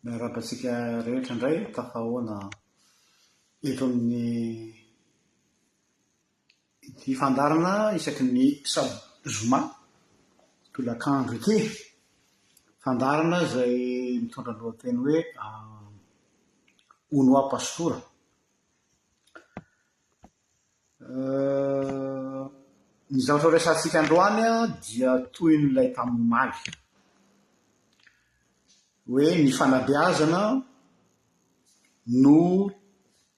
Rahabatsika rehetra indray tafahoana eto amin'ny ity fandarana isaky ny zoma tolakandro ity. Fandarana izay mitondra ny lohateny hoe Onoa Pastora. Ny zavatra resantsika androany dia toy n'ilay tamin'ny omaly hoe ny fanabeazana no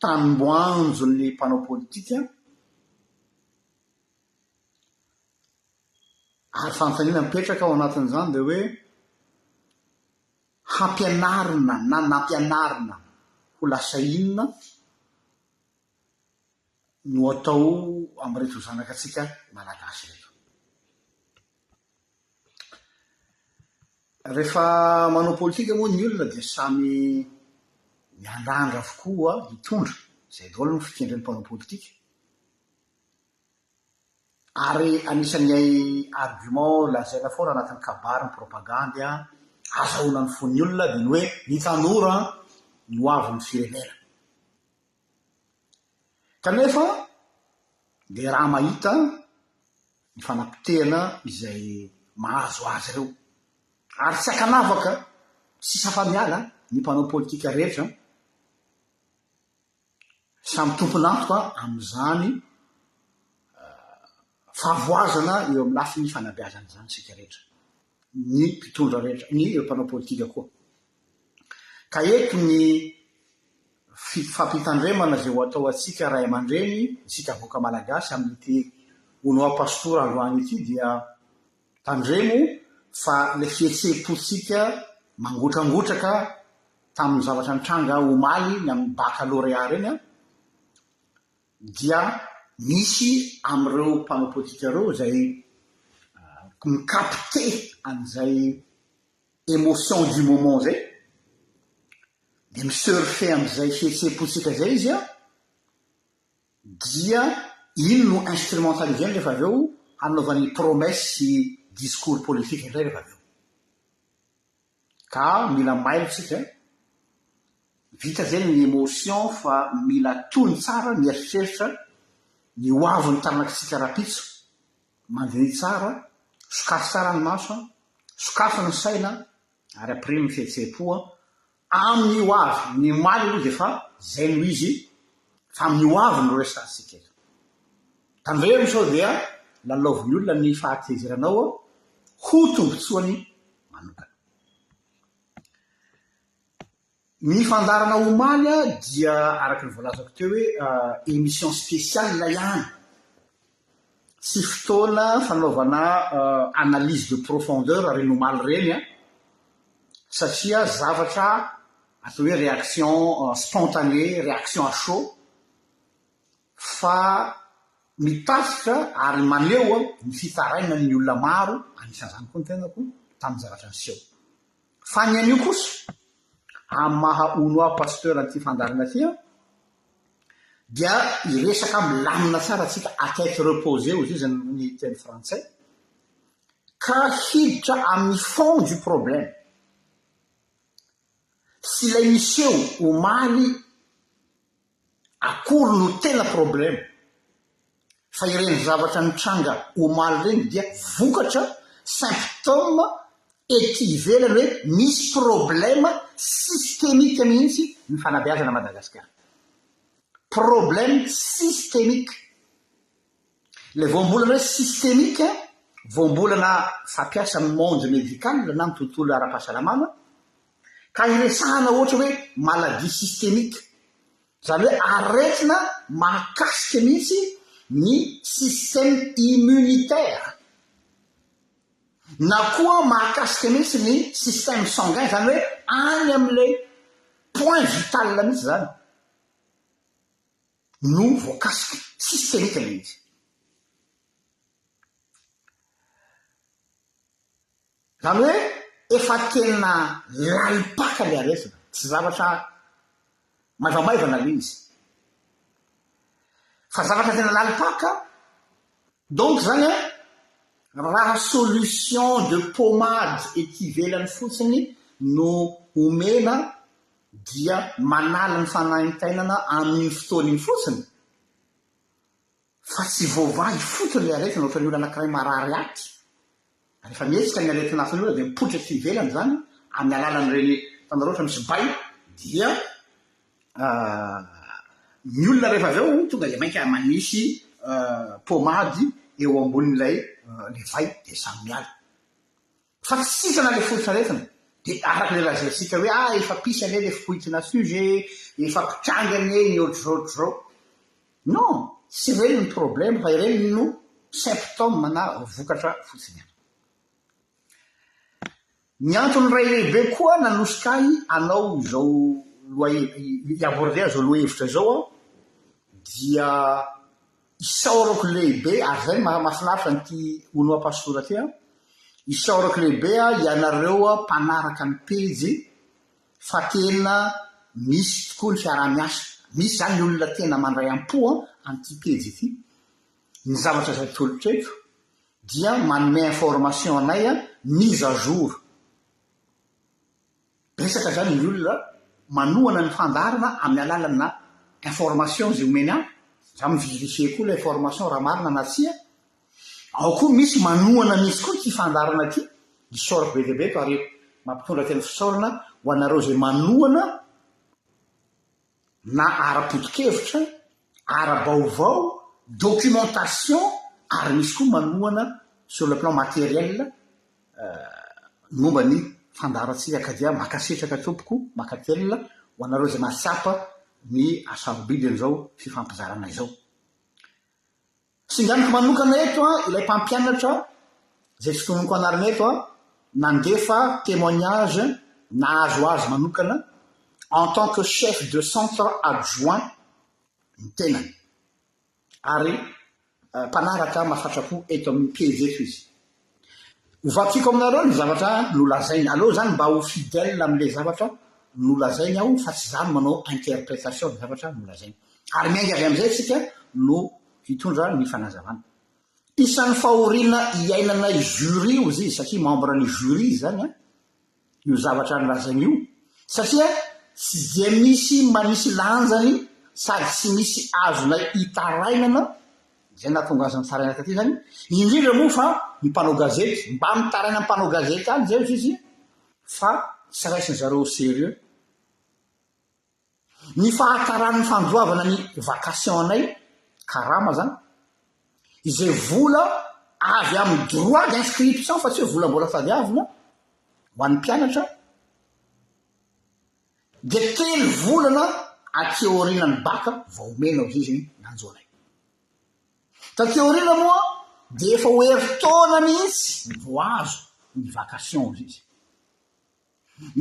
tanomboanjon'ny mpanao politika ary fanontaniana mipetraka ao anatin'izany dia hoe hampianarina na nampianarina ho lasa inona no atao amin'ireto zanakatsika malagasy reto. Rehefa manao politika moa ny olona dia samy miandandra avokoa hitondra izay daholo ny fikendren'ny mpanao politika. Ary anisan'ny argument lazaina foana anatin'ny kabary ny propagandy azahoana ny fon'ny olona dia ny hoe ny tanora no avin'ny firenena. Kanefa dia raha mahita ny fanampitehana izay mahazo azy ireo. Ary tsy akanavaka sy safamiala ny mpanao politika rehetra samy tompon'antoka amin'izany favoazana eo amin'ny lafiny fanabeazana izany tsika rehetra, ny mpitondra rehetra, ny mpanao politika koa. Ka eto ny fampitandremana izay ho atao atsika ray aman-dreny, isika avoaka malagasy amin'ity Onoa Pastora androany ity dia tandremo fa le fihetseham-potsika mangotragotraka tamin'ny zavatra nitranga omaly ny amin'ny baccalauréat reny dia misy amin'ireo mpanao politika ireo izay mikapite an'izay émotion du moment zay dia misurfe amin'izay fihetseham-potsika zay izy dia ino no instrumentaliseny rehefa avy eo hanaovany promesse sy discours politique indray rehefa avy eo. Ka mila mailo tsika vita zay ny émotion fa mila tony tsara mieritreritra ny hoavin'ny taranakitsika rapitso, mandinihy tsara, sokafy tsara ny maso, sokafy ny saina, ary aprimy ny fihetseham-po amin'ny hoavy. Ny maly aloha dia fa zay no izy fa amin'ny hoavy no resantsika eto. Tandremo sao dia lalaovin'ny olona ny fahatezeranao ho tombotsoany manokana. Ny fandarana omaly dia araky ny voalazako teo hoe émission spéciale ihany, sy fotoana fanaovana analyse de profondeur reny omaly reny satria zavatra atao hoe réaction spontanée, réaction à chaud, fa mitasika ary maneho ny fitarainany ny olona maro, anisan'izany koa ny tenako tamin'ny zavatra niseho. Fa ny an'io kosa amin'ny maha Onoa Pasteur an'ity fandarana ity dia iresaka milamina tsara tsika à tête reposée hozy izy ny teny frantsay, ka hiditra amin'ny fond du problème. Sy ilay miseho omaly akory no tena problème, fa ireny zavatra nitranga omaly reny dia vokatra symptôme ety ivelany hoe misy problème systémique mihitsy ny fanabeazana Madagasikara. Problème systémique. Le voambolana hoe systémique, voambolana fampiasa amin'ny monde médical na amin'ny tontolo ara-pahasalamana, ka iresahana ohatra hoe maladie systémique, zany hoe aretina mahakasika mihitsy ny système immunitaire, na koa mahakasika mihitsy ny système sanguin, zany hoe any amin'ilay point vital mihitsy zany no voakasika systémique mihitsy. Zany hoe efa tena lalipaka le aretina, tsy zavatra maivamaivana le izy, fa zavatra tena lalipaka. Donc zany raha solution de pommade ety ivelany fotsiny no omena dia manala ny fanaintainana amin'ny fotoana iny fotsiny fa tsy voavahy fotony le aretina ohatrany olo anankiray marary aty rehefa mietsika ny aretinafiny olo dia mipotraky ivelany zany amin'ny alalan'ireny tanora ohatra misy bay dia ny olona rehefa avy eo tonga de mainka manisy pomady eo ambonin'ilay le vay de samy miala fa tsy sisana le fototra retina de araky le lazaitsika hoe efa pisy ane le fipoitina sujet efa pitrangany ny ohatr'zao zao non tsy reny ny problème fa ireny no symptôme na vokatra fotsiny ny antony ray lehibe koa nanosokay anao izao iabordea zao lohevitra zao dia isaorako lehibe ary zay mahafinaritra nyty ono apastora ty isaorako lehibe ianareo mpanaraka ny pejy fa tena misy tokoa ny fiarah-miasa misy zany ny olona tena mandray am-po an'ity pejy ity ny zavatra zay tolotreto dia manome information anay mise à jour resaka zany ny olona manohana ny fandarana amin'ny alalana information zay omeny any za mivérifie koa la information raha marina na tsia ao koa misy manohana misy koa ty fandarana ty isorako be deabe to ary mampitondra tena fisaorana ho anareo zay manohana na ara-potokevitra ara-baovao documentation ary misy koa manohana sur le plan matériel momba ny fandaratsika ka dia makasetraka tompoko makatelina ho anareo zay mahatsapa ny asarobiliny zao fifampizarana izao singaniko manokana eto ilay mpampianatra zay fitononoko anarana eto nandefa témoignage nahazo azy manokana en tant que chef de centre adjoint ny tenany ary mpanaraka mahafatrapo eto amin'ny pejy eto izy ovakiko aminareo ny zavatra nolazainy aloha zany mba ho fidèle am'le zavatra nolazainy aho fa tsy zany manao interprétation ny zavatra nolazainy ary miainga avy am'izay tsika no hitondra ny fanazavana isan'ny fahoriana iainana jury izy izy satria membre ny jury zany io zavatra nolazainy io satria tsy dia misy manisy lanjany sady tsy misy azonay hitarainana zay natonga azony tsaraina taty zany indrindra moa fa ny mpanao gazety mba mitaraina ny mpanao gazety any zay izy fa tsy raisiny zareo sérieux ny fahataran'ny fandoavana ny vacation anay karama zany izay vola avy amin'ny droit d'inscription fa tsy hoe vola mbola tadiavina ho an'ny mpianatra de telo volana ateorina ny baka vao omena izy izy nanjoanay tateorina moa de efa ho heritona mihitsy vo azo ny vacation izy izy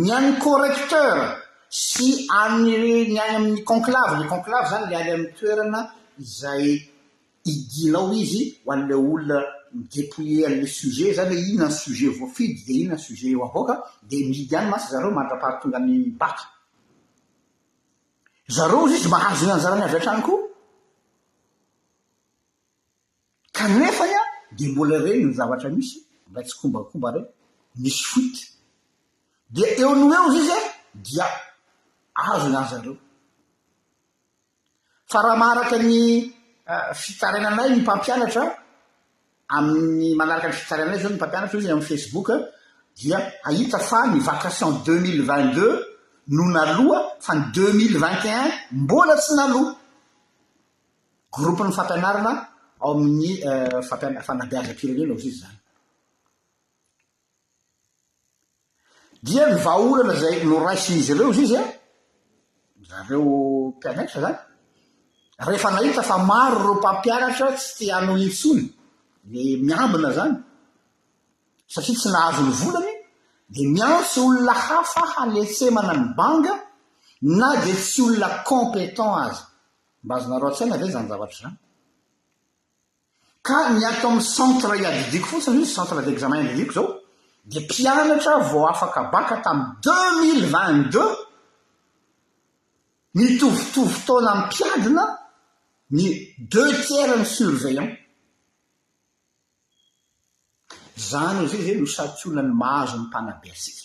ny an'ny correcteur sy ny any amin'ny conclave ny conclave zany le any amin'ny toerana izay idinao izy ho an'le olona midépouiller an'le sujet zany hoe ina ny sujet voafidy de ina ny sujet eo avoaka de midy any masy zareo mandra-pahatonga ny baka zareo izy izy mahazo ny anjarany avy atrany koa kanefany de mbola reny ny zavatra misy mba tsy kombakomba reny misy fuite de eo no eo izy dia azo ny anjareo fa raha maharaka ny fitarainanay ny mpampianatra amin'ny manaraka ny fitarainanay zao ny mpampianatra izy amin'ny Facebook dia ahita fa ny vacation 2022 no naloha fa ny 2021 mbola tsy naloha groupe ny fampianarana ao amin'ny fanabeazam-pirenena izy zany dia ny vahaolana zay noraisin'izy ireo izy izy zareo mpianatra zany rehefa nahita fa maro reo mpampianatra tsy te ano intsony le miambina zany satria tsy nahazo ny volany de miantsy olona hafa haletsemana ny banga na de tsy olona compétent azy mba azonareo an-tsaina ve zany zavatra zany ka ny ato amin'ny centre iadidiko fotsiny izy centre d'examen iadidiko zao de mpianatra vao afaka baka tamin'ny 2022 mitovitovy taona mpiadina ny 2/3 ny surveillant zany izy zay no satsolany mahazo ny mpanabe asika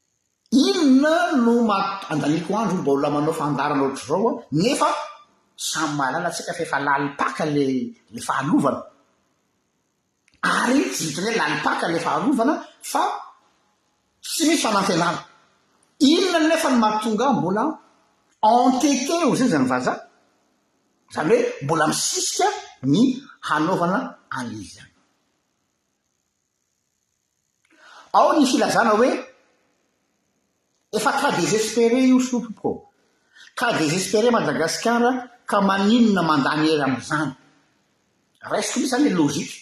inona no andaniko andro mba olona manao fandarana ohatr' zao a nefa samy mahalala atsika fa efa lalipaka le fahalovana ary tsy vitany hoe lalipaka le fahalovana fa tsy misy fanantenana. Inona nefa ny mahatonga mbola entêté o zay zany vaza zany hoe mbola misisika ny hanaovana an'izy zany. Ao ny filazana hoe efa cas désespéré io sopopo cas désespéré Madagasikara ka maninona mandany ery am'izany raisiko misy zany le logika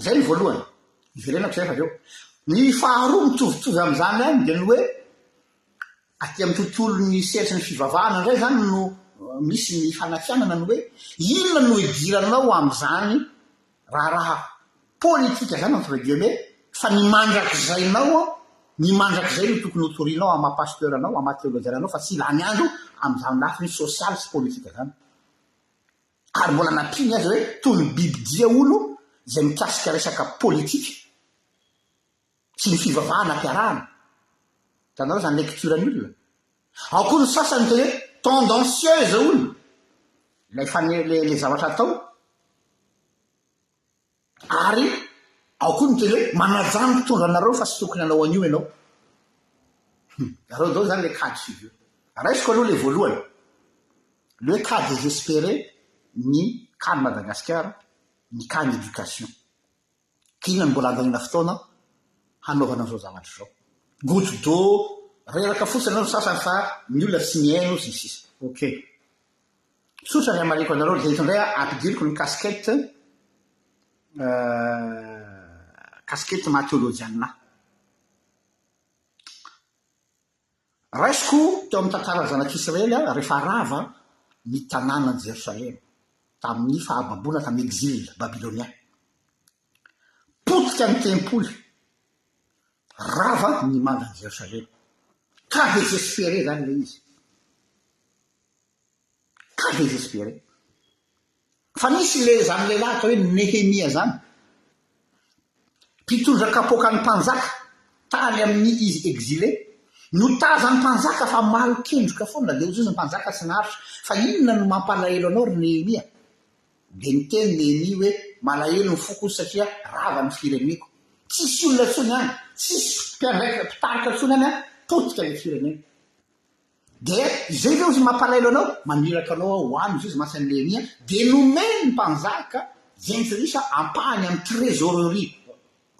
zay ny voalohany iverenako zay fa reo. Ny faharoa mitovitovy am'izany any de ny hoe aty amin'ny tontolo ny seritry ny fivavahana indray zany no misy ny fanafianana ny hoe inona no idiranao am'izany raha politika zany entre guillemets fa ny mandrakizainao a ny mandrakizay no tokony hotorinao amapasteuranao amateoloziananao fa tsy ilany andro am'izany lafiny sosialy sy politika zany. Ary mbola nampiny azy hoe toy ny bibidia olo zay mikasika resaka politika sy ny fivavahana ampiarahana tanao zany lecturany olona. Ao koa ny sasany te hoe tendancieuse olo le zavatra atao ary ao koa ny teny hoe manajano mpitondra anareo fa sy tokony anao an'io ianao. Areo zao zany le cas de figure raisiko aloha le voalohany le hoe cas désespéré ny cas ny Madagasikara ny cas ny éducation kina ny mbola andaniana fotoana hanaovana an'izao zavatra zao goutte d'eau reraka fotsiny anao ny sasany fa ny olona tsy miaino sy sisa. Ok sotra ny amariko anareo zay itondray ampidiriko ny casquette matheologiana. Raisiko teo amin'ny tantara zanak'Israely rehefa rava ny tanàna ny Jerosalema tamin'ny fahababona tamin'ny exil babylonien potika ny tempoly rava ny manda ny Jerosalema cas désespéré zany le izy cas désespéré fa nisy le zany lehilahy atao hoe Nehemia zany mpitondra kapoka ny mpanjaka tany amin'ny izy exilé no tazany mpanjaka fa malokendroka foana de ozy ny mpanjaka tsy naharitra fa inona no mampalahelo anao ry Nehemia de niteny Nehemia hoe malahelo ny foko satria rava ny fireneko tsisy olona tsony any tsisy mpitarika tsony any a potika le firenena de izay le ozy mampalahelo anao maniraka anao ao any izy masany Nehemia de nomeny ny mpanjaka jentrisa ampahany amin'ny trésorerie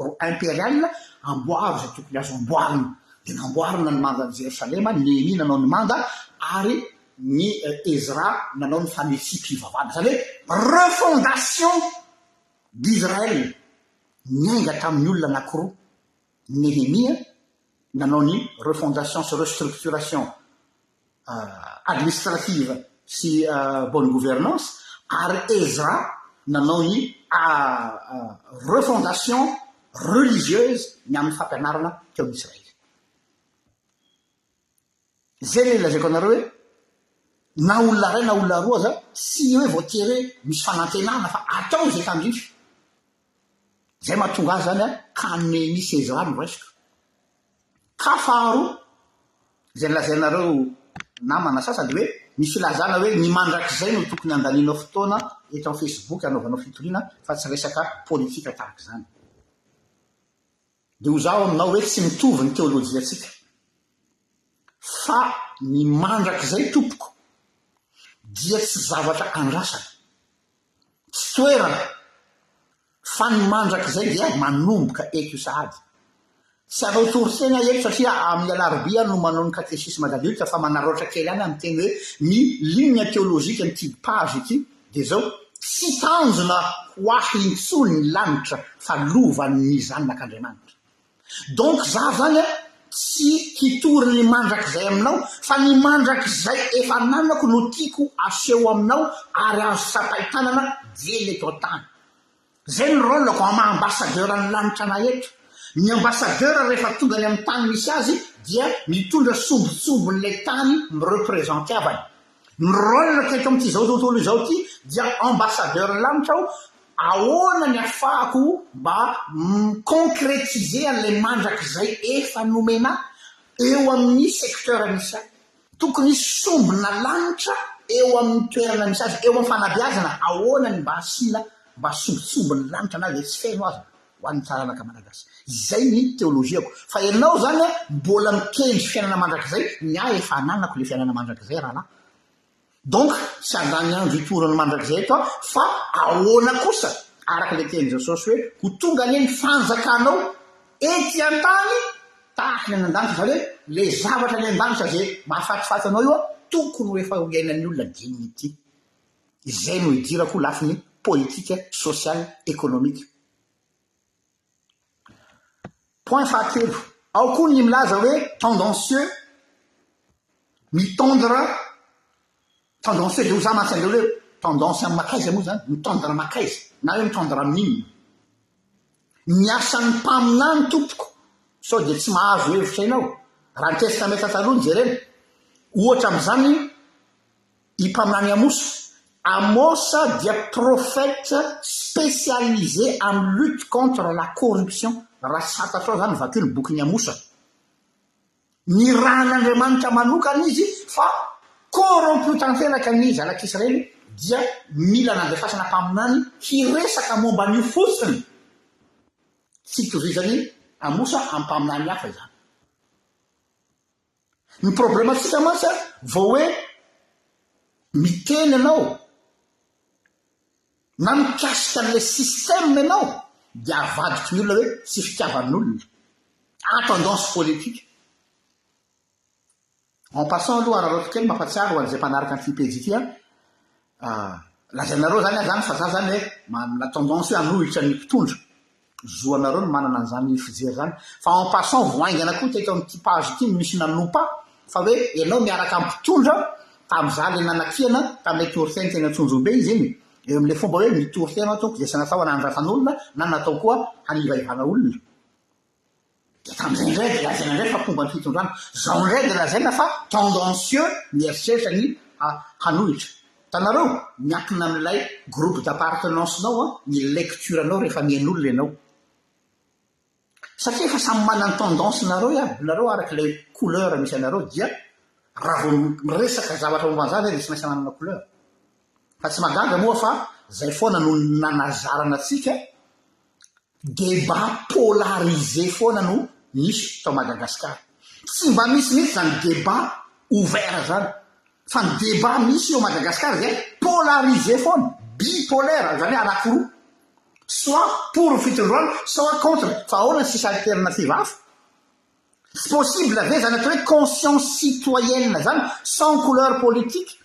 impériale amboary zay tokony azo amboarina de namboarina ny manda ny Jerosalema Nehemia nanao ny manda ary ny Ezra nanao ny fanetsipivavahana zany hoe refondation d'Israël niainga tamin'ny olona anankiroa. Nehemia nanao ny refondation sy restructuration administrative sy bonne gouvernance ary Ezra nanao ny refondation religieuse ny amin'ny fampianarana teo amin'ny Israely. Zay le lazaiko anareo hoe na olona ray na olona roa za sy hoe voatery misy fanantenana fa atao zay tandrify zay mahatonga azy zany a ka misy Ezra no raisiko. Ka faharoa zay nolazainareo namana sasa de hoe misy filazana hoe ny mandrakizay no tokony andanianao fotoana eto amin'ny Facebook anaovanao fitoriana fa tsy resaka politika tahaka zany. De ho zaho aminao hoe tsy mitovy ny teolojia atsika fa ny mandrakizay tompoko dia tsy zavatra andrasana tsy toerana fa ny mandrakizay dia manomboka eto sahady tsy anao toritena eto satria amin'ny alarobia no manao ny catéchisme d'adulte fa manaroatra kely any amin'ny teny hoe ny ligne théologique ny tidy page ity de zao tsy tanjona ho ahy intsony ny lanitra fa lovan'ny zanak'Andriamanitra. Donc za zany tsy hitory ny mandrakizay aminao fa ny mandrakizay efa nanako no tiako aseho aminao ary azo sapaitanana jely eto an-tany. Zay ny rôlako ama-ambassadeur ny lanitra na eto. Ny ambassadeur rehefa tonga any amin'ny tany misy azy dia mitondra sombotsombon'ilay tany mireprésente avany. Ny rôle keto amin'ity zao tontolo izao ty dia ambassadeur lanitra aho ahoana ny afahako mba concrétiser an'lay mandrak'izay efa nomena eo amin'ny secteur misy tokony sombina lanitra eo amin'ny toerana misy azy eo amin'ny fanabeazana ahoana ny mba asina mba sombitsombiny lanitra anazy tsy feno azy ho an'ny tsaranaka malagasy izay ny teoloziako fa ianao zany mbola mikendry fiainana mandrak'izay ny ahy efa ananako le fiainana mandrak'izay rahalahy donc tsy andany andro itorany mandrak'izay eto fa ahoana kosa araka le teny jesosy hoe ho tonga anie ny fanjakanao ety an-tany tahaka ny an-danitra zany hoe le zavatra ny an-danitra zay mahafatifaty anao io tokony ho efa iainan'ny olona dignity izay no hidirako lafiny politique sociale économique. Point fahatelo ao koa ny milaza hoe tendancieux mitondra tendancieux de ho za mahatsy andreo hoe tendance amin'ny makaiza moa zany mitondra makaiza na hoe mitondra amin'inona miasan'ny mpaminany tompoko sao de tsy mahazo hevitra ianao raha ny testamenta taloha jerena ohatra amin'izany impaminany amosa amosa dia prophète spécialisé en lutte contre la corruption raha tsy fantatrao zany vakio ny boky ny amosa ny ran'Andriamanitra manokana izy fa corrompu tanteraka ny zanak'Israely dia mila nandefasana mpaminany hiresaka momba an'io fotsiny tsy itovizany amosa ampaminany hafa izany ny problème atsika mantsy vao hoe miteny anao na mikasika an'le système ianao dia avadiky ny olona hoe tsy fitiavan'olona en tendance politique. En passant aloha araroto kely mampatsiaro ho an'izay mpanaraka ny page ity lazainareo zany zany fa za zany hoe manana tendance hoe hanohitra ny mpitondra zoanareo no manana an'izany fijery zany fa en passant voaingana koa teto amin'ity page ity misy nanompa fa hoe ianao miaraka amin'ny mpitondra tam'za le nanakiana tam'lay toriteny tena tsonjombe izy iny eo am'le fomba hoe mitoritena ataoko zay sy natao hanandratan'olona na natao koa hanivaivana olona de tam'izay indray de lazaina indray fa fomba ny fitondrana zao indray de lazaina fa tendancieux mieritreritra ny hanohitra tanareo miankina amin'ilay groupe d'appartenance nao ny lecture anao rehefa miain'olona ianao satria efa samy manany tendance nareo iaby nareo araka le couleur misy anareo dia raha vo miresaka zavatra momban'izany zay de tsy maintsy manana couleur fa tsy magaga moa fa zay foana no nanazarana atsika débat polarisé foana no misy tao Madagasikara tsy mba misy zany débat ouvert zany fa ny débat misy eo Madagasikara zay polarisé foana bipolaire zany anakiroa soit pour fitondrana soit contre fa ahoana sisy alternative hafa c'est possible ave zany atao hoe conscience citoyenne zany sans couleur politique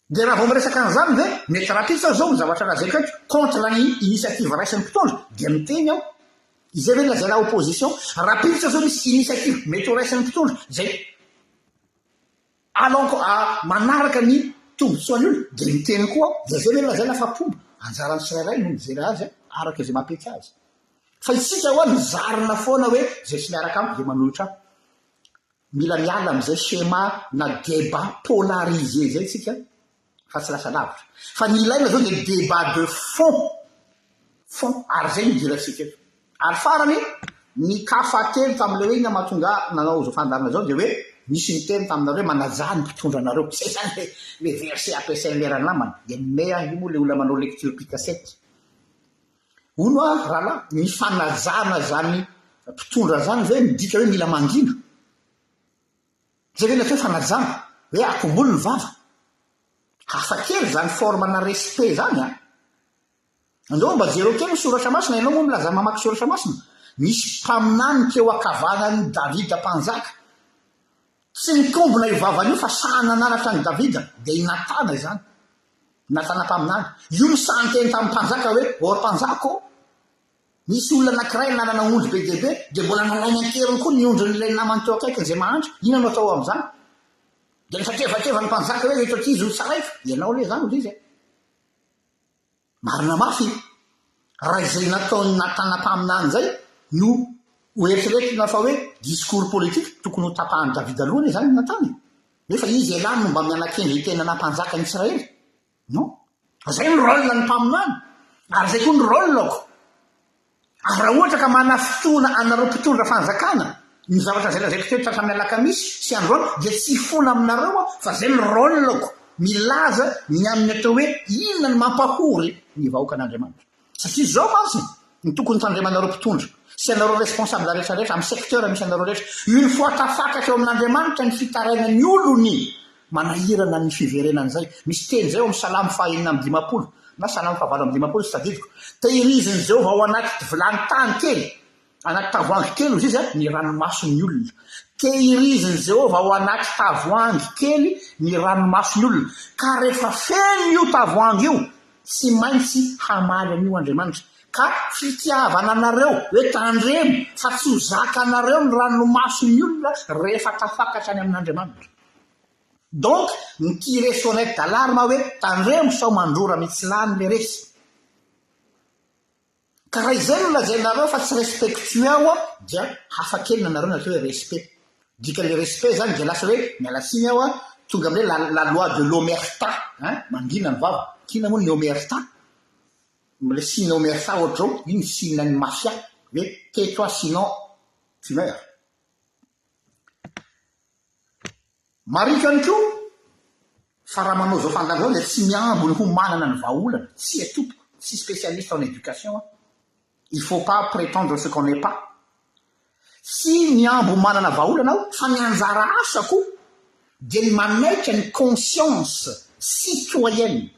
de raha vao miresaka an'izany ve mety rapitsa zao ny zavatra lazaiko eto contre ny initiative raisin'ny mpitondra dia miteny aho izay ve lazana opposition rapitsa zao misy initiative mety ho raisin'ny mpitondra zay alonko manaraka ny tombotsoan'ny olona de miteny koa de zay ve lazana fa pomba anjarany tsirairay no mijery azy araka izay mampety azy fa isika hoa mizarina foana hoe zay tsy miaraka amiko de manohitra mila miala am'izay schéma na débat polarisé zay tsika fa tsy lasa lavitra fa ny ilaina zao de débat de fond ary zay midiratsika eto ary farany ny kafa kely tam'le hoe ina mahatonga nanao zao fandarina zao de hoe misy miteny taminareo hoe manajany mpitondra anareo zay zany le verset ampiasainy lerany namana de mea io moa le olona manao lecture picasette ono rahalahy ny fanajana zany mpitondra zany zay midika hoe mila mangina zay ve natao hoe fanajana hoe akombolo ny vava hafa kely zany formana respect zany andao mba jereo kely soratra masina ianao moa milaza mamaky soratra masina misy mpaminany teo akavanany Davida mpanjaka tsy nitombona io vavan'io fa sahana nanatra ny Davida de inatana zany natana mpaminany io ny sahanteny tamin'ny mpanjaka hoe or mpanjako misy olona anankiray nanana ondry be debe de mbola nalainy anteriny koa ny ondrin'ilay namany teo akaikiny zay mahandro ina no atao am'izany de rehefa tevakeva ny mpanjaka hoe eto aty izy ho tsaraifa ianao le zany izy marina mafy raha izay nataony natana-paminany zay no hoeritreretina fa hoe discours politique tokony ho tapahany Davida alohany zany natany nefa izy elany no mba mianakendry tenana mpanjaka ny Israely non zay ny rôlna ny mpaminany ary zay koa ny rôlnako ary raha ohatra ka mana fotoana anareo mpitondra fanjakana ny zavatra zay lazaiko teo tratran'ny alakamisy sy androany dia tsy fona aminareo a fa zay ny rôlnako milaza ny amin'ny atao hoe inona ny mampahory ny vahoaka an'Andriamanitra satria zao mantsy ny tokony tandremanareo mpitondra sy anareo responsable rehetrarehetra amin'ny secteur misy anareo rehetra une fois tafakatra eo amin'Andriamanitra ny fitarainany olony manahirana ny fiverenany zay misy teny zay ao amin'ny salamy fahaenina amin'ny dimapolo na salamy fahavalo amin'ny dimapolo sy tadidiko tehiriziny Jehova ao anaty vilany tany kely anaty tavoangy kely izy a ny ranomason'ny olona tehiriziny Jehova ao anaty tavoangy kely ny ranomason'ny olona ka rehefa feno io tavoangy io tsy maintsy hamaly an'io Andriamanitra ka fitiavana anareo hoe tandremo fa tsy ho zaka anareo ny ranomason'ny olona rehefa tafakatra any amin'Andriamanitra donc ny tire sonnette d'alarme hoe tandremo sao mandrora mitsilany le resy ka raha izay no lazainareo fa tsy respectue ao a dia hafa kely nanareo natao hoe respect dika le respect zany dia lasa hoe mialatsiny ao a tonga amin'le la loi de l'omerta mangina ny vava kina moa ny omerta le signe omerta ohatrao iny signe ny mafia hoe tais-toi sinon tu meurs marika any koa fa raha manao zao fandanjao dia tsy miambony ho manana ny vahaolana tsy atompoko tsy spécialiste en éducation il faut pas prétendre ce qu'on n'est pas sy miambo manana vahaolana aho fa ny anjara asako dia ny manaitra ny conscience citoyenne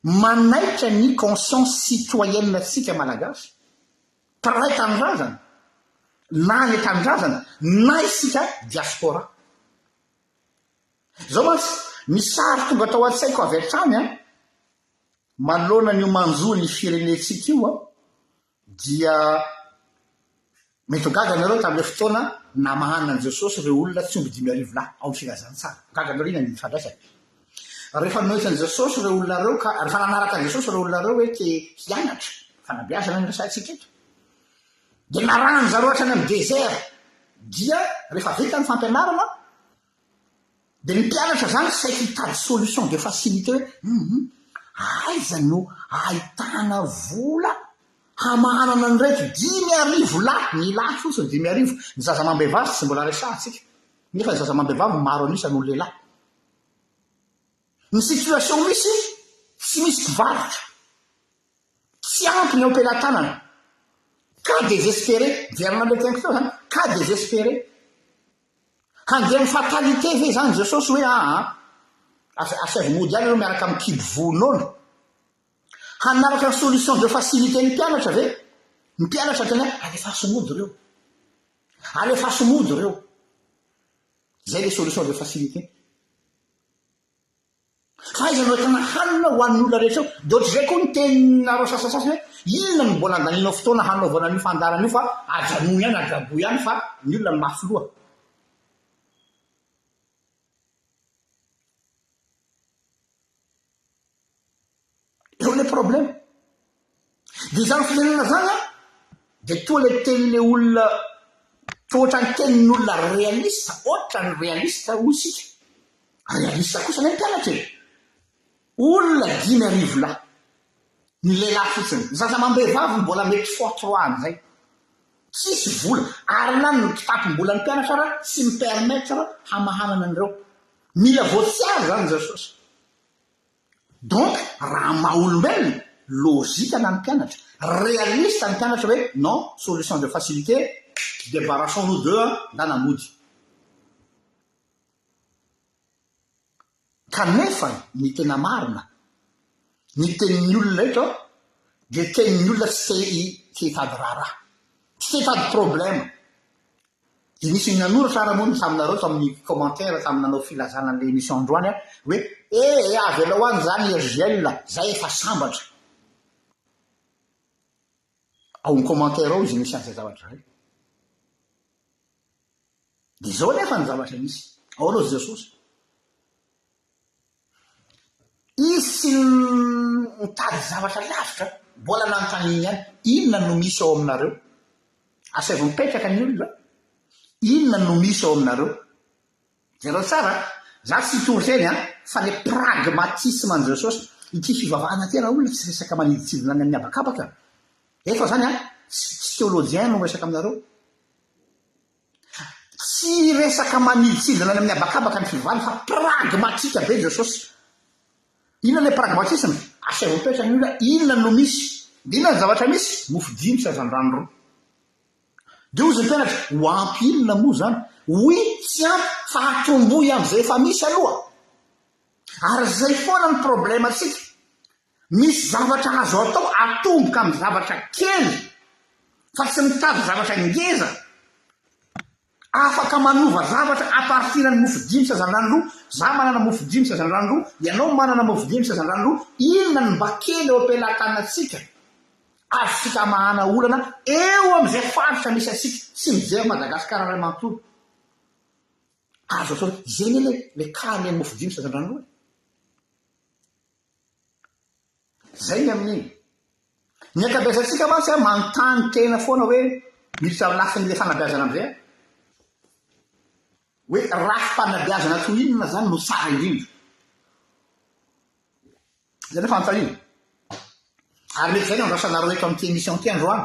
manaitra ny conscience citoyenne tsika malagasy ray tanindrazana na ny tanindrazana na isika diaspora zao mantsy misary tonga atao an-tsaiko avy hatrany manoloana ny manjoa ny firenentsika io dia mety gaga nareo tamin'le fotoana namahanana Jesosy ireo olona tsy omby 5,000 lahy ao ny filazantsara gaga nareo ina ny fandraisana rehefa noetany Jesosy ireo olona reo ka rehefa nanaraka Jesosy ireo olona reo hoe te hianatra fanabeazana ny resantsika eto dia narany zareo hatrany amin'ny désert dia rehefa vita ny fampianarana dia ny mpianatra zany saika hitady solution de facilité hoe aiza no ahitana vola hamahanana ny reto 5,000 lahy ny lahy fotsiny 5,000 ny zazamambehivavy tsy mbola resahantsika nefa ny zazamambehivavy maro anisan'ny olo lehilahy ny situation misy tsy misy mpivarotra tsy ampy ny ao am-pelantanana ka désespéré verina le tenko teo zany ka désespéré handeha amin'ny fatalité ve zany Jesosy hoe asavy mody any reo miaraka amin'ny kibo vonona hanaraka ny solution de facilité ny mpianatra ve ny mpianatra tena alefaso mody reo alefaso mody reo zay le solution de facilité fa izy noetana hanina ho an'ny olona rehetra dotra zay koa ny teninareo sasasasany hoe inona ny mbola andaninao fotoana hanaovana ny fandarana io fa ajanony ihany agabo ihany fa ny olona ny mafy loha eo le problème dia zany firenena zany dia toa le tenin'le olona toatra ny tenin'olona réaliste ohatra ny réaliste ho isika réaliste kosa ny mpianatra olona 5,000 lahy ny lehilahy fotsiny zazamambehivavy mbola mety foatroany zay tsisy vola ary na ny kitapom-bola ny mpianatra raha sy mipermettre hamahanana an'ireo mila voatsiary zany Jesosy donc raha maha-olombelona logika na ny mpianatra réaliste ny mpianatra hoe non solution de facilité débarrassons-nous de nanamody kanefa ny tena marina ny tenin'ny olona eto dia tenin'ny olona tsy hitady raharaha tsy hitady problème dia nisy nanoratra aramoa taminareo tamin'ny commentaire tamin'ny nanao filazana an'le émission androany hoe avy alao any zany RGL zay efa sambatra ao ny commentaire ao izy misy an'izay zavatra zay dia zao nefa ny zavatra misy ao aloha Jesosy isy mitady zavatra lavitra mbola nanontany ihany inona no misy ao aminareo asavy mipetraka ny olona inona no misy ao aminareo zareo tsara za tsy toro teny fa le pragmatisme an jesosy ity fivavahana tena olona tsy resaka maniditsidina any amin'ny abakabaka efa zany a tsy théologien no resaka aminareo tsy resaka maniditsidina any amin'ny abakabaka ny fivavahana fa pragmatika be jesosy. Inona le pragmatisme? Asevompetrany olona inona no misy, inona ny zavatra misy, mofo dimy sazandrano roa. De ozy ny tenatra ho ampy inona moa zany? Hoy tsy ampy fa atomboy am'izay efa misy aloha. Ary zay foana ny problème atsika. Misy zavatra azo atao atomboka amin'ny zavatra kely fa tsy mitady zavatra ngeza. Afaka manova zavatra a partir ny mofo dimy sazandrano roa, za manana mofo dimy sazandrano roa, ianao manana mofo dimy sazandrano roa, inona ny mba kely eo ampelantanantsika azontsika mahana olana eo am'izay faritra misy atsika sy mijery Madagasikara ray manontolo. Azo atao zay le kany ny mofo dimy sazandrano roa. Zay ny amin'iny. Ny akabeazantsika mantsy a manontany tena foana hoe militra lafin'le fanabeazana am'izay hoe rafi-panabeazana toy inona zany no tsara indrindra. Zay le fanontaniana. Ary mety zay ny andrasanareo eto amin'ity émission ty androany.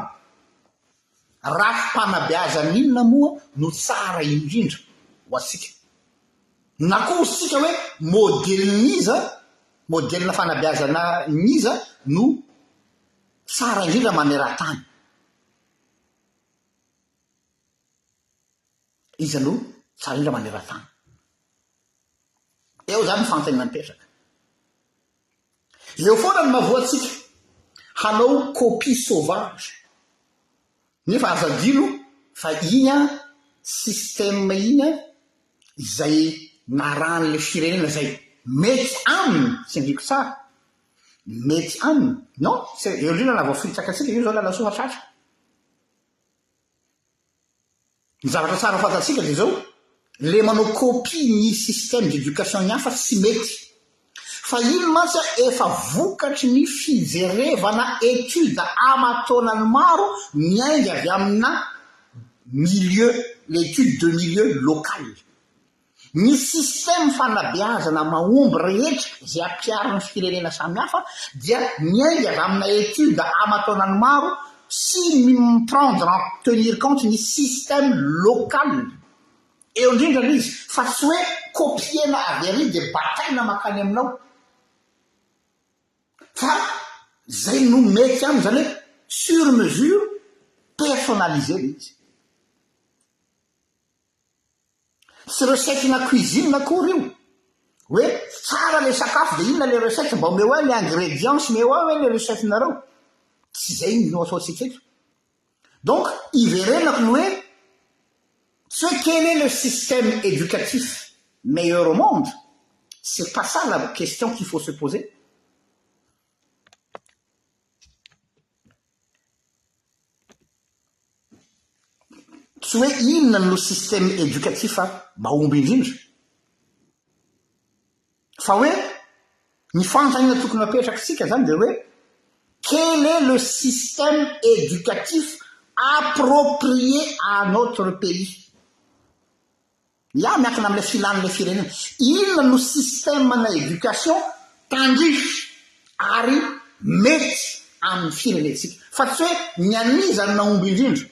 Rafi-panabeazana inona moa no tsara indrindra ho atsika. Na koa sika hoe modelina fanabeazana niza no tsara indrindra maneran-tany. Iza no tsara indrindra maneran-tany. Eo zany ny fanontaniana mipetraka. Eo foana ny mahavoatsika hanao copie sauvage. Nefa azadino fa iny a système iny izay naran'le firenena zay mety aminy tsy andriko tsara. Mety aminy. Non, eo indrindra na voafilitsakatsika io zao lalasoa tratra. Ny zavatra tsara fantatsika de zao, le manao copie ny système d'éducation ny hafa tsy mety. Fa iny mantsy efa vokatry ny fijerevana étude amatonany maro miainga avy amina milieu, l'étude de milieu local. Ny système fanabeazana mahomby rehetra zay ampiariny firenena samihafa dia miainga avy amina étude amatonany maro sy prendre en tenir compte ny système local. Eo indrindra l'izy fa tsy hoe copiena avy ary de bataina makany aminao. Fa zay no mety aminy zany hoe sur mesure personnalisé l'izy. Tsy recette na cuisine na kory io. Hoe tsara le sakafo de inona le recette mba omeo hoe le ingrédients meo hoe le recette nareo. Tsy zay no ataotsika eto. Donc, iverenako ny hoe tsy hoe quel est le système éducatif meilleur au monde. C'est pas ça la question qu'il faut se poser. Tsy hoe inona no système éducatif mahomby indrindra. Fa hoe ny fanontaniana tokony apetraksika zany de hoe quel est le système éducatif approprié à notre pays. Ya miankina am'le filan'le firenena. Inona no système na éducation tandrify ary mety amin'ny firenetsika. Fa tsy hoe ny an'izany mahomby indrindra.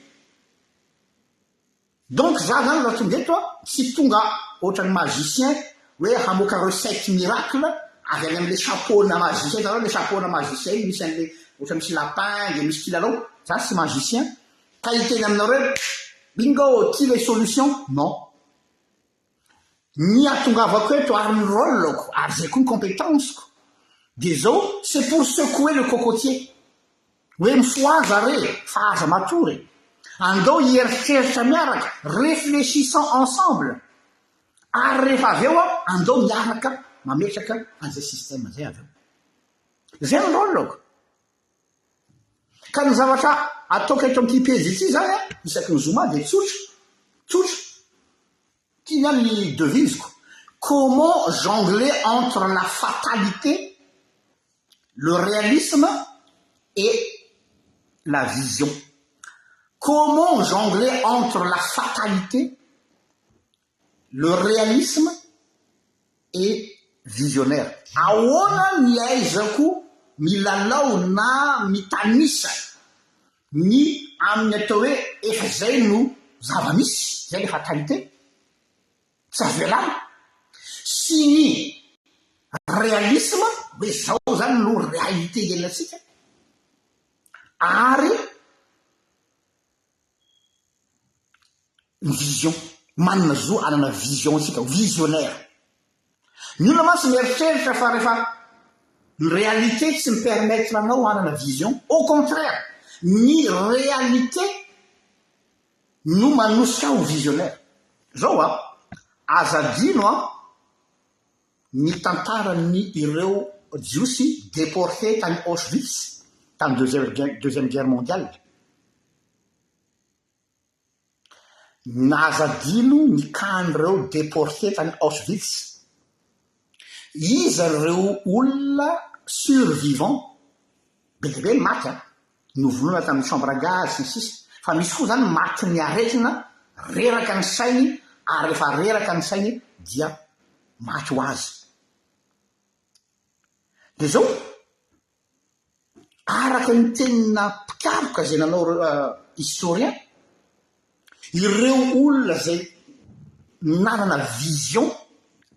Donc za zany raha tonga eto tsy tonga ohatran'ny magicien hoe hamoaka recette miracle avy any am'le chapeau na magicien zany le chapeau na magicien misy an'le ohatra misy lapin de misy kilalao. Za tsy magicien. Ka hiteny aminareo bingo ty le solution. Non. Ny atongavako eto ary ny rôleko ary zay koa ny compétenceko de zao c'est pour secouer le cocotier. Hoe mifoaza re fa aza matory. Andao hieritreritra miaraka, réfléchissant ensemble. Ary rehefa avy eo andao miaraka mametraka an'izay système zay avy eo. Zay ny rôleko. Ka ny zavatra ataoko eto amin'ity page ity zany isaky ny zoma de tsotra. Ty niany ny deviseko. Comment jongler entre la fatalité, le réalisme et la vision. Comment jongler entre la fatalité, le réalisme et visionnaire. Ahoana ny aizako milalao na mitanisa ny amin'ny atao hoe efa zay no zava-misy zay le fatalité tsy avelana sy ny réalisme hoe zao zany no réalité ianatsika ary vision manana zo anana vision tsika visionnaire ny olona mantsy mieritreritra fa rehefa ny réalité tsy mipermettre anao anana vision au contraire ny réalité no manosika ho visionnaire zao azadino ny tantarany ireo jiosy déporté tany Auschwitz tamy deuxième guerre mondiale nazadino ny kan'ireo déporté tany Auschwitz izy reo olona survivant be debe ny maty novolona tamin'ny chambre à gaz sy sisy fa misy koa zany maty ny aretina reraka ny sainy ary rehefa reraka ny sainy dia maty ho azy de zao araka ny tenina pikaroka zay nanao historien ireo olona zay nanana vision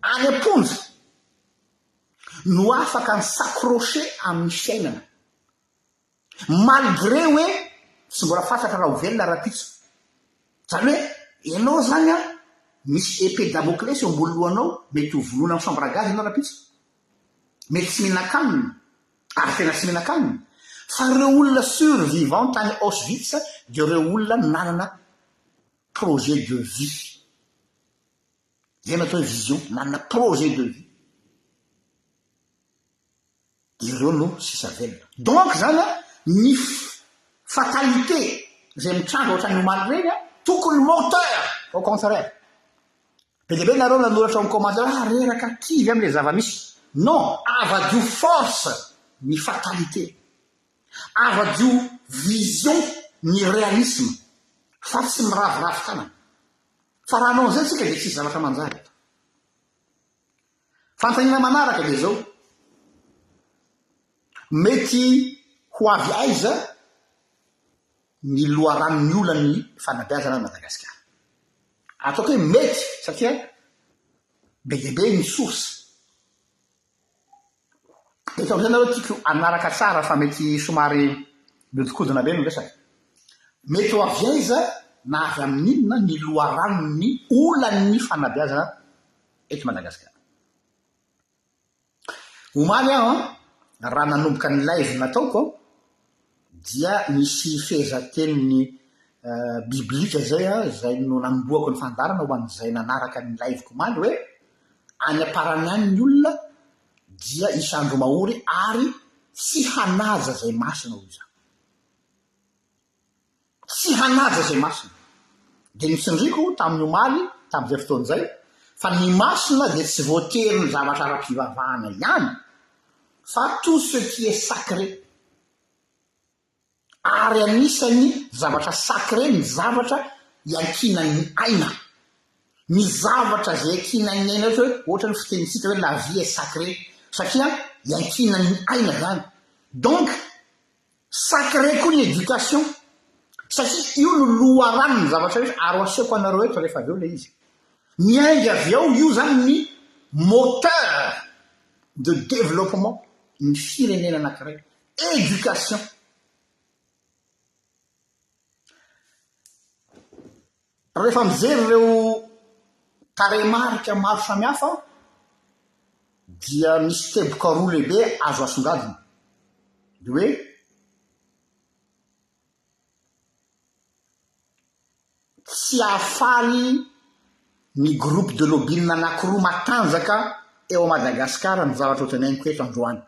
any amponja no afaka ny s'accrocher amin'ny fiainana malgré hoe tsy mbola fantatra raha ho velona raha-pitso zany hoe ianao zany misy épée Damoclès eo ambony lohanao mety ho volona amin'ny chambre à gaz ianao raha-pitso mety tsy mihinan-kanina ary tena tsy mihinan-kanina fa ireo olona survivant tany Auschwitz de ireo olona nanana projet de vie zay natao hoe vision nanana projet de vie ireo no sisa velona donc zany ny fatalité zay mitranga ohatrany omaly reny tokony moteur au contraire be debe nareo nanoratra amin'ny commentaire reraka kivy am'le zava-misy non avadio force ny fatalité avadio vision ny réalisme fa tsy miravoravo tanana fa raha anao zay tsika de tsisy zavatra manjary fantanina manaraka de zao mety ho avy aiza ny loharan'ny olan'ny fanabeazana ny Madagasikara ataoko hoe mety satria be debe ny source de fa am'zay nareo tiako anaraka tsara fa mety somary miodikodina be no resaka mety ho avy aiza na avy amin'inona ny loharan'ny olan'ny fanabeazana eto Madagasikara omaly aho raha nanomboka ny live nataoko dia misy fehezan-tenin'ny biblika zay no nanomboako ny fandarana ho an'izay nanaraka ny liveko omaly hoe any aparany any ny olona dia isandro mahory ary tsy hanaja zay masina hoy zany tsy hanaja zay masina de nitsindriko tamin'ny omaly tamin'izay fotoan'izay fa ny masina de tsy voatery ny zavatra ara-pivavahana ihany fa tout ce qui est sacré ary anisany zavatra sacré ny zavatra iankinan'ny aina ny zavatra zay ankinan'ny aina hoe ohatra ny fitenitsika hoe la vie est sacré satria iankinan'ny aina zany donc sacré koa ny éducation satria io no loharano ny zavatra rehetra ary aseko anareo eto rehefa avy eo le izy miainga avy ao io zany ny moteur de développement ny firenena anankiray éducation rehefa mijery ireo taremarika maro samihafa dia misy teboka roa lehibe azo asongadina de hoe tsy ahafaly ny groupe de lobbying anankiroa matanjaka eo a Madagasikara ny zavatra hotenainiko eto androany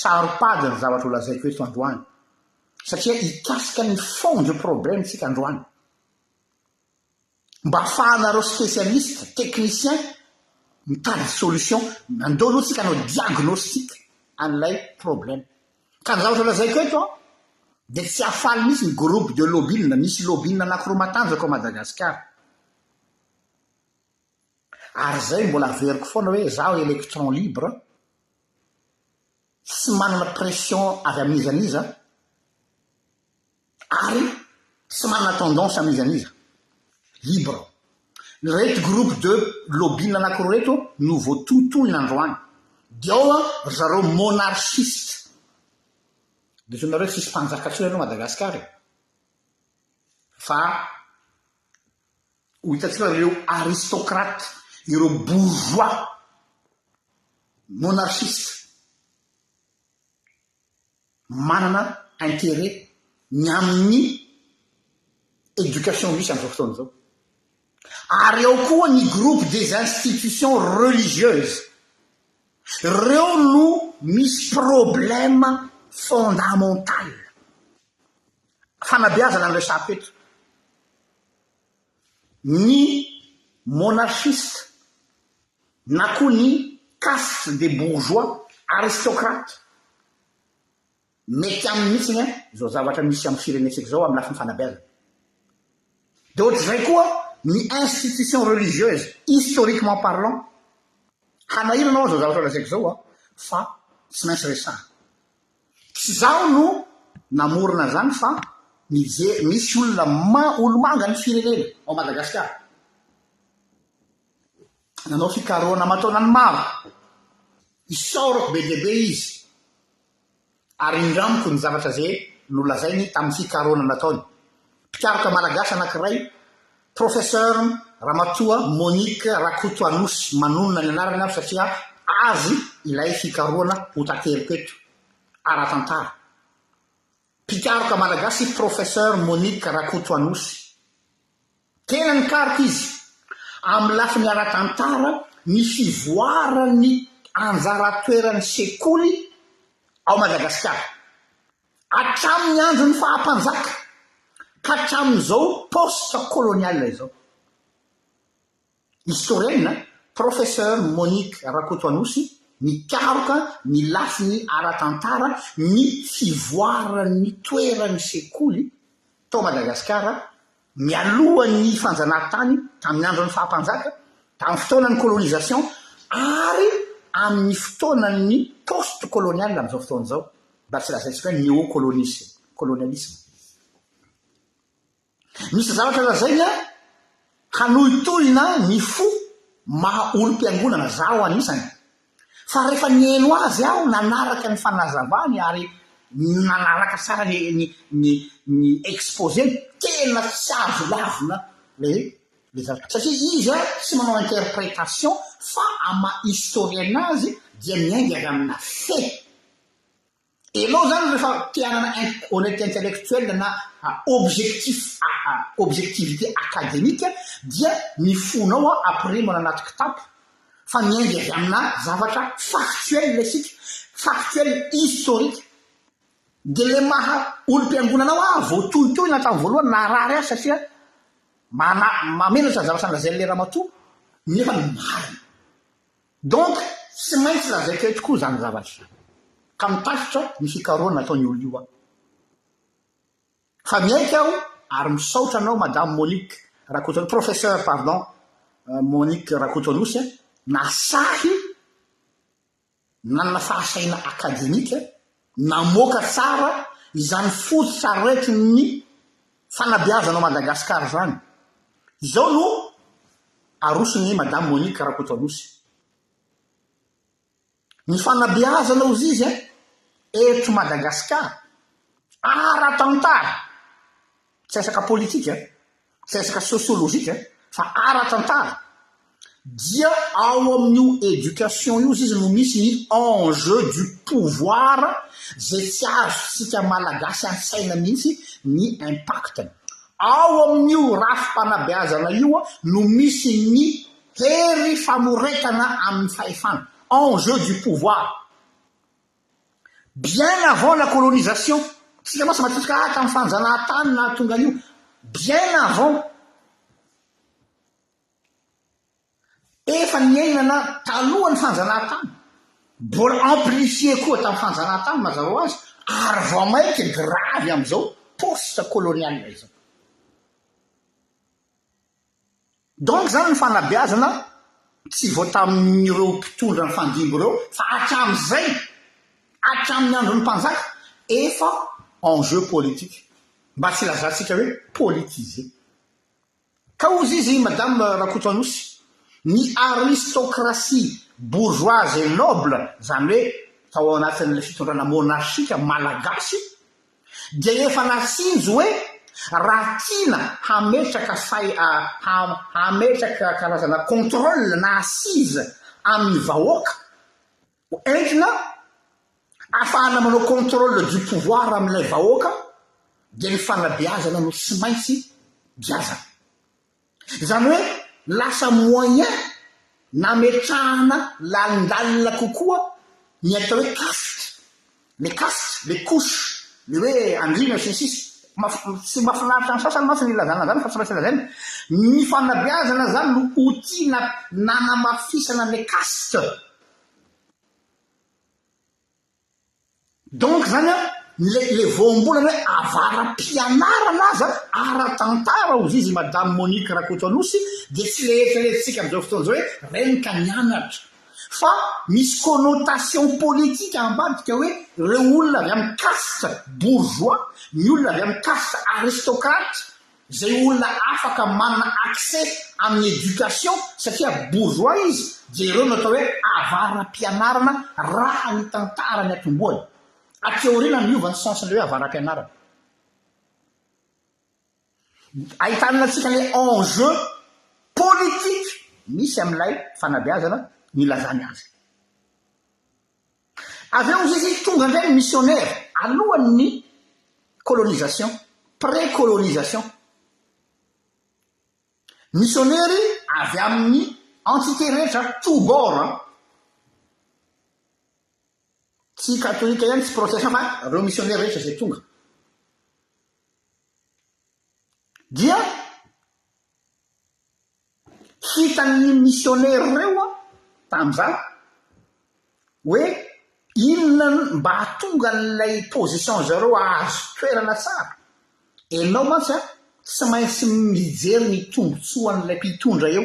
saropady ny zavatra holazaiko eto androany satria ikasika ny fond de problème tsika androany mba afahanareo spécialiste technicien mitady solution mandeo aloha tsika anao diagnostique an'ilay problème ka ny zavatra holazaiko eto de tsy afaly misy ny groupe de lobbying misy lobbying anankiroa matanjaka ao Madagasikara ary zay mbola averiko foana hoe zaho électron libre tsy manana pression avy amin'izaniza ary tsy manana tendance amin'izaniza libre reto groupe de lobbyna anankiroa reto no voatotoina androany dia ao a zareo monarchiste de tonareo tsisy mpanjaka tsony aloha Madagasikara fa ho hitatsika ireo aristocrate ireo bourgeois monarchiste manana intérêt ny amin'ny éducation misy am'izao fotoana zao ary ao koa ny groupe des institutions religieuses reo no misy problème fondamental fanabeazana am'le sapetra ny monarchiste na koa ny caste des bourgeois aristocrates mety aminy mihitsy zao zavatra misy amin'ny firenetsika zao amin'ny lafiny fanabeazana de ohatr'izay koa ny institution religieuse historiquement parlant hanahira anao zao zavatra lazaiko zao fa tsy maintsy resaha tsy zaho no namorona zany fa misy olona olo manga ny firenena ao Madagasikara nanao fikaroana mataonany maro isaorako be deaibe izy ary indramiko ny zavatra zay nolazainy tamin'ny fikaroana nataony mpikaroka malagasy anankiray professeur Ramatoa Monique Rakotoanosy manonona ny anarany avy satria azy ilay fikaroana ho tanteriko eto ara-tantara mpikaroka malagasy professeur Monique Rakotoanosy tena nikaroka izy amin'ny lafiny ara-tantara ny fivoarany anjara toerany sekoly ao Madagasikara hatramin'ny andro ny fahampanjaka ka hatramin'izao poste colonial izao historienne professeur Monique Rakotoanosy nikaroka ny lafiny ara-tantara ny fivoarany toerany sekoly tao Madagasikara mialohan'ny fanjanahantany tamin'ny andro ny fahampanjaka tamin'ny fotoanany colonisation ary amin'ny fotoanany post colonial am'izao fotoana zao mba tsy lazaitsika hoe néocolonialisme misy zavatra lazainy hanohitohina ny fo maha olo-mpiangonana zaho anisany fa rehefa nieno azy aho nanaraka ny fanazavany ary nanaraka tsara ny exposé tena tsy azo lavina le zavatra satria izy tsy manao interprétation fa ama historienne azy dia miaingy avy amina fait enao zany rehefa tianana honnêteté intellectuelle na objectivité académique dia ny fonao aprimona anaty kitapo fa miaingy avy amina zavatra factuel lesika factuel historique de le maha olo-mpiangonanao voatohitohina tamin'ny voalohany naharary azy satria mamenatra zavatra lazay le Ramatoa nefa ny marina donc tsy maintsy lazaiko eto koa zany zavatra ka mitafitra ny fikaroana nataony olo io fa miaika aho ary misaotra anao madame Monique Rakotoanosy professeur pardon Monique Rakotoanosy nasahy nanana fahasaina akademika namoaka tsara izany fototra araiky ny fanabeazanao Madagasikara zany izao no arosony madame Monique Rakotoanosy ny fanabeazana ozy izy eto Madagasikara ara-tantara tsy resaka politika tsy resaka sociologika fa ara-tantara dia ao amin'io éducation io izy no misy ny enjeu du pouvoir zay tsy azontsika malagasy an-tsaina mihitsy ny impactany ao amin'io rafim-panabeazana io no misy ny hery famoretana amin'ny fahefana enjeu du pouvoir bien avant la colonisation tsika masa matetiky tamin'ny fanjanahantany na tonga an'io bien avant efa niainana talohany fanjanahantany mbola amplifié koa tamin'ny fanjanahantany mazava ho azy ary vao mainky gravy am'izao poste colonial izao donc zany ny fanabeazana tsy vo tamin'ireo mpitondra ny fandimbo reo fa hatramin'izay hatramin'ny andro ny mpanjaka efa enjeu politique mba tsy lazantsika hoe politise ka ozy izy madame Rakotoanosy ny aristocratie bourgeoise et noble zany hoe tao anatin'le fitondrana monarchika malagasy dia efa natsinjo hoe raha tiana hametraka hametraka karazana contrôle na assise amin'ny vahoaka entina afahana manao contrôle du pouvoir amin'ilay vahoaka dia ny fanabeazana no tsy maintsy biazana zany hoe lasa moyen nametrahana landalina kokoa ny atao hoe caste les couches le hoe andrina sisisy tsy mafinaritra ny sasany masy ny ilazana zany fa tsy maintsy ilazana ny fanabeazana zany no outil nanamafisana ny caste donc zany a le voambolana hoe avaram-pianarana aza ara-tantara ozy izy madame Monique Rakotoanosy dia tsy le eritreretintsika amin'izao fotoana zao hoe renika nianatra fa misy connotation politique ambadika hoe reo olona avy amin'ny caste bourgeois ny olona avy amin'ny caste aristocrate zay olona afaka manana accès amin'ny éducation satria bourgeois izy dia ireo natao hoe avaram-pianarana raha ny tantara ny atomboany ateorina ny miova ny sensny le hoe avaram-pianarana ahitanantsika le enjeu politique misy amin'ilay fanabeazana ny lazany azy avy eo izy tonga indray ny missionnaire alohan'ny colonisation pré-colonisation missionnaire avy amin'ny entité rehetra tout bord tsy katolika ihany tsy protestant fa reo missionnaire rehetra zay tonga dia hitan'ny missionnaire reo a tam'izany hoe inona mba hatonga n'ilay position zareo azo toerana tsara enao mantsy a tsy maintsy mijery ny tombotsoan'ilay mpitondra eo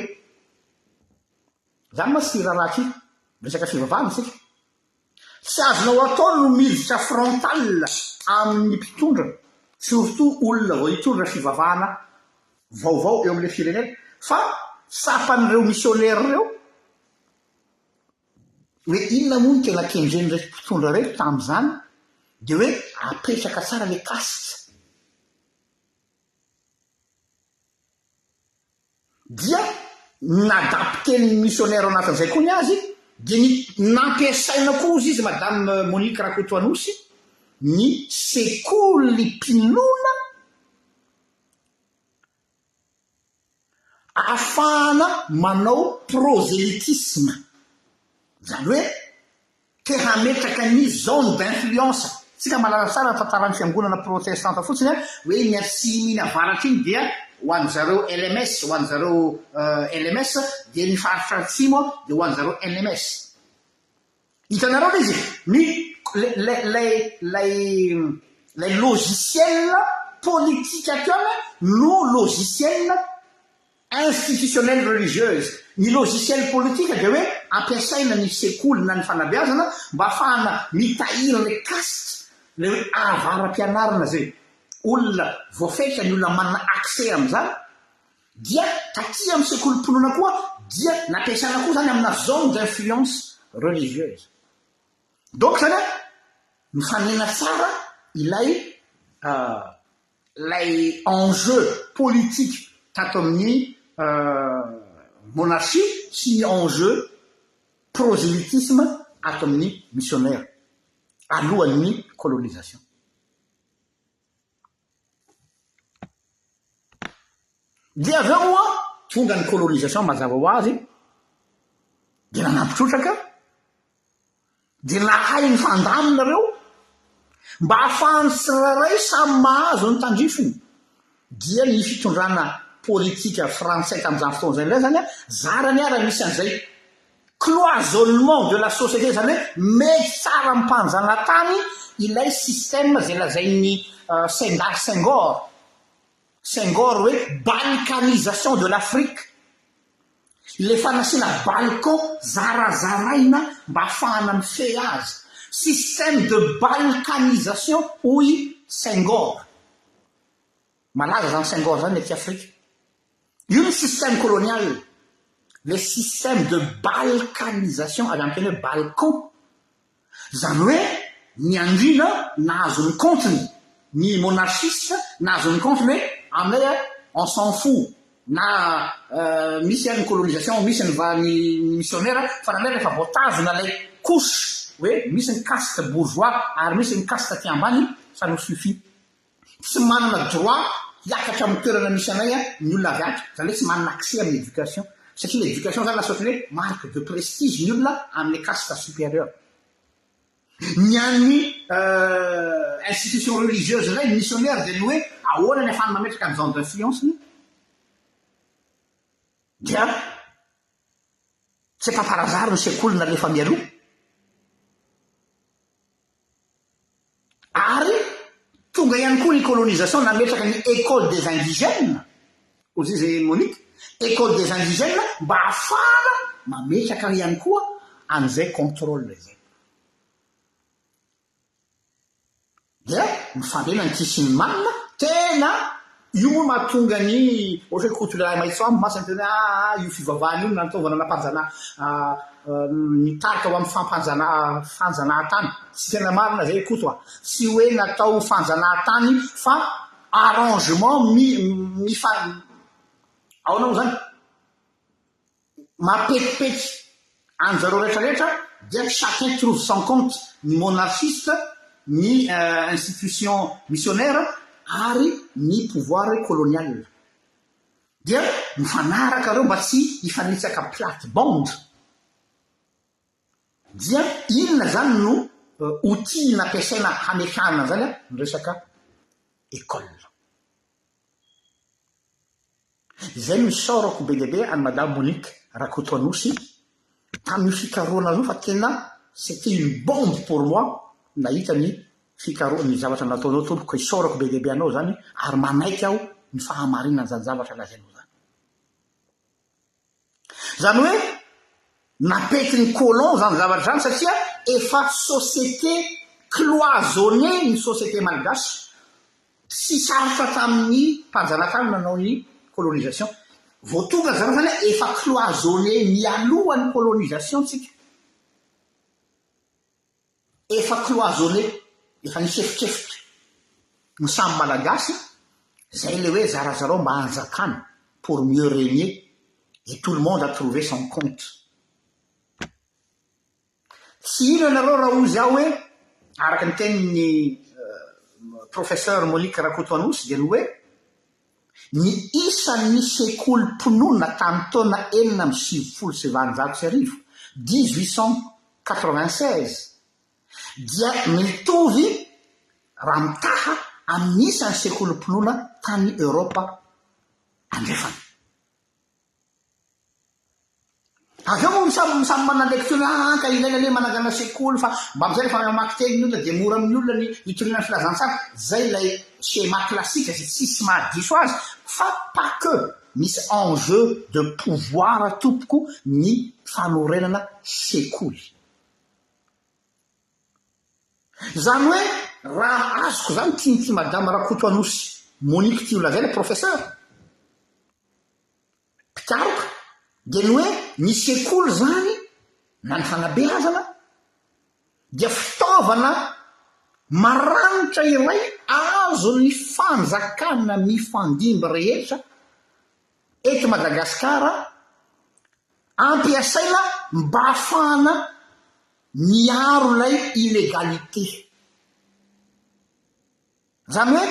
zany masy raharaha resaka fivavahana tsika tsy azonao atao no miditra frontal amin'ny mpitondra surtout olona vao hitondra fivavahana vaovao eo amin'ilay firenena fa sapan'ireo missionnaire reo hoe inona moa ny tena kendren'ireo mpitondra reto tamin'izany dia hoe apetraka tsara le caste dia nadapte ny missionnaire ao anatin'izay koa ny azy dia ny nampiasaina koa ozy izy madame Monique Rakotoanosy ny sekoly mpinoana ahafahana manao prosélytisme zany hoe te hametraka ny zone d'influence tsika malala tsara tantaran'ny fiangonana protestante fotsiny a hoe ny atsimy ny avaratra iny dia ho an'ny zareo LMS ho an'ny zareo LMS dia ny faritra atsimo dia ho an'ny zareo NMS hitanareo izy ny lay logiciel politique actuelle no logiciel institutionnelle religieuse ny logiciel politique dia hoe ampiasaina ny sekoly na ny fanabeazana mba ahafahana mitahiry le caste le hoe avaram-pianarana zay olona voafetra ny olona manana accès amin'izany dia taty amin'ny sekolim-pinoana koa dia nampiasaina koa zany amina zone d'influence religieuse donc zany a mifanena tsara ilay lay enjeu politique tato amin'ny monarchie sy ny enjeu prosélytisme ato amin'ny missionnaire alohan'ny colonisation dia avy eo moa tonga ny colonisation mazava ho azy dia nanampitrotraka dia nahay ny fandaminareo mba ahafahany tsirairay samy mahazo ny tandrifony dia ny fitondrana politika français tamin'izany fotoana zay ilay zany a zarany ara misy an'izay cloisonnement de la société zany hoe mety tsara mpanjana tany ilay système zay lazain'ny Senghor hoe balkanisation de l'Afrique le fanasiana balcon zarazaraina mba ahafahana mifehy azy système de balkanisation hoy Senghor. Malaza zany Senghor zany ety Afrika. Io ny système colonial, le système de balkanisation avy amin'ny teny hoe balcon. Zany hoe ny andrina nahazo ny comptiny, ny monarchiste nahazo ny comptiny hoe aminay on s'en fout na misy ny colonisation, misy ny missionnaire fa nanay rehefa voatazona lay couche hoe misy ny caste bourgeois ary misy ny caste aty ambany, ça nous suffit. Tsy manana droit hiakatra amin'ny toerana misy anay ny olona avy ato, zany hoe tsy manana accès amin'ny éducation, satria l'éducation zany lasa ohatran'ny hoe marque de prestige ny olona amin'ny caste supérieur. Ny an'ny institution religieuse zay ny missionnaire de ny hoe ahoana ny afahany mametraka ny zone d'influence-ny dia tsy efa-parazary ny sekolina lefa mialoha. Ary tonga ihany koa ny colonisation nametraka ny école des indigènes aux izy Monique, école des indigènes mba ahafahana mametraka ihany koa an'izay contrôle zay. Dia mifandena ny tisinymanina tena io moa mahatonga ny ohatra hoe kotolay maitsoambo masany tena io fivavahana io nanatovana nampanjana nitarika ao amin'ny fanjanahan-tany. Tsy tena marina zay koto tsy hoe natao fanjanahan-tany fa arrangement aonao zany mapetipety anjareo rehetrarehetra dia chacun trouve son compte, ny monarchiste, ny institution missionnaire ary ny pouvoir colonial. Dia mifanaraka reo mba tsy hifanitsaka plate-bande. Dia inona zany no outil nampiasaina hamekana zany ny resaka école. Zay no misaorako be deabe any Madame Monique Rakotoanosy tamin'ny fikaroana io fa tena c'était une bombe pour moi nahita ny fikaroana ny zavatra nataonao tompoko. Isaorako be deabe anao zany ary manaiky aho ny fahamarinana zany zavatra lazainao zany. Zany hoe napety ny colon zany zavatra zany satria efa société cloisonnée ny société malgasy. Tsy sarotra tamin'ny mpanjanakany nanao ny colonisation. Voatonga zany zany efa cloisonné mialohan'ny colonisation tsika. Efa cloisonné, efa nisefitefitra ny samy malagasy. Zay le hoe zarazarao mba hanjakana pour mieux régner et tout le monde a trouvé son compte. Tsy ino anareo raha ozy aho hoe araka ny tenin'ny professeur Monique Rakotoanosy dia ny hoe ny isan'ny sekolim-pinoana tamin'ny taona 1996 1896 dia mitovy raha mitaha amin'ny isan'ny sekolim-pinoana tany Europa andrefana. Avy eo samy manandraiky tena ka ilaina le manangana sekoly fa mba amizay rehefa mamaky teny ny olona dia mora amin'ny olona ny itoriana ny filazantsara. Zay lay schéma classique zay tsisy mahadiso azy fa pas que misy enjeu de pouvoir tompoko ny fanorenana sekoly. Zany hoe raha azoko zany tian'ity Madame Rakotoanosy Monique ty olazaina professeur pitaroka dia ny hoe ny sekoly zany na ny fanabeazana dia fitaovana maranitra iray azo ny fanjakana mifandimby rehetra eto Madagasikara ampiasaina mba ahafahana miaro lay illégalité. Zany hoe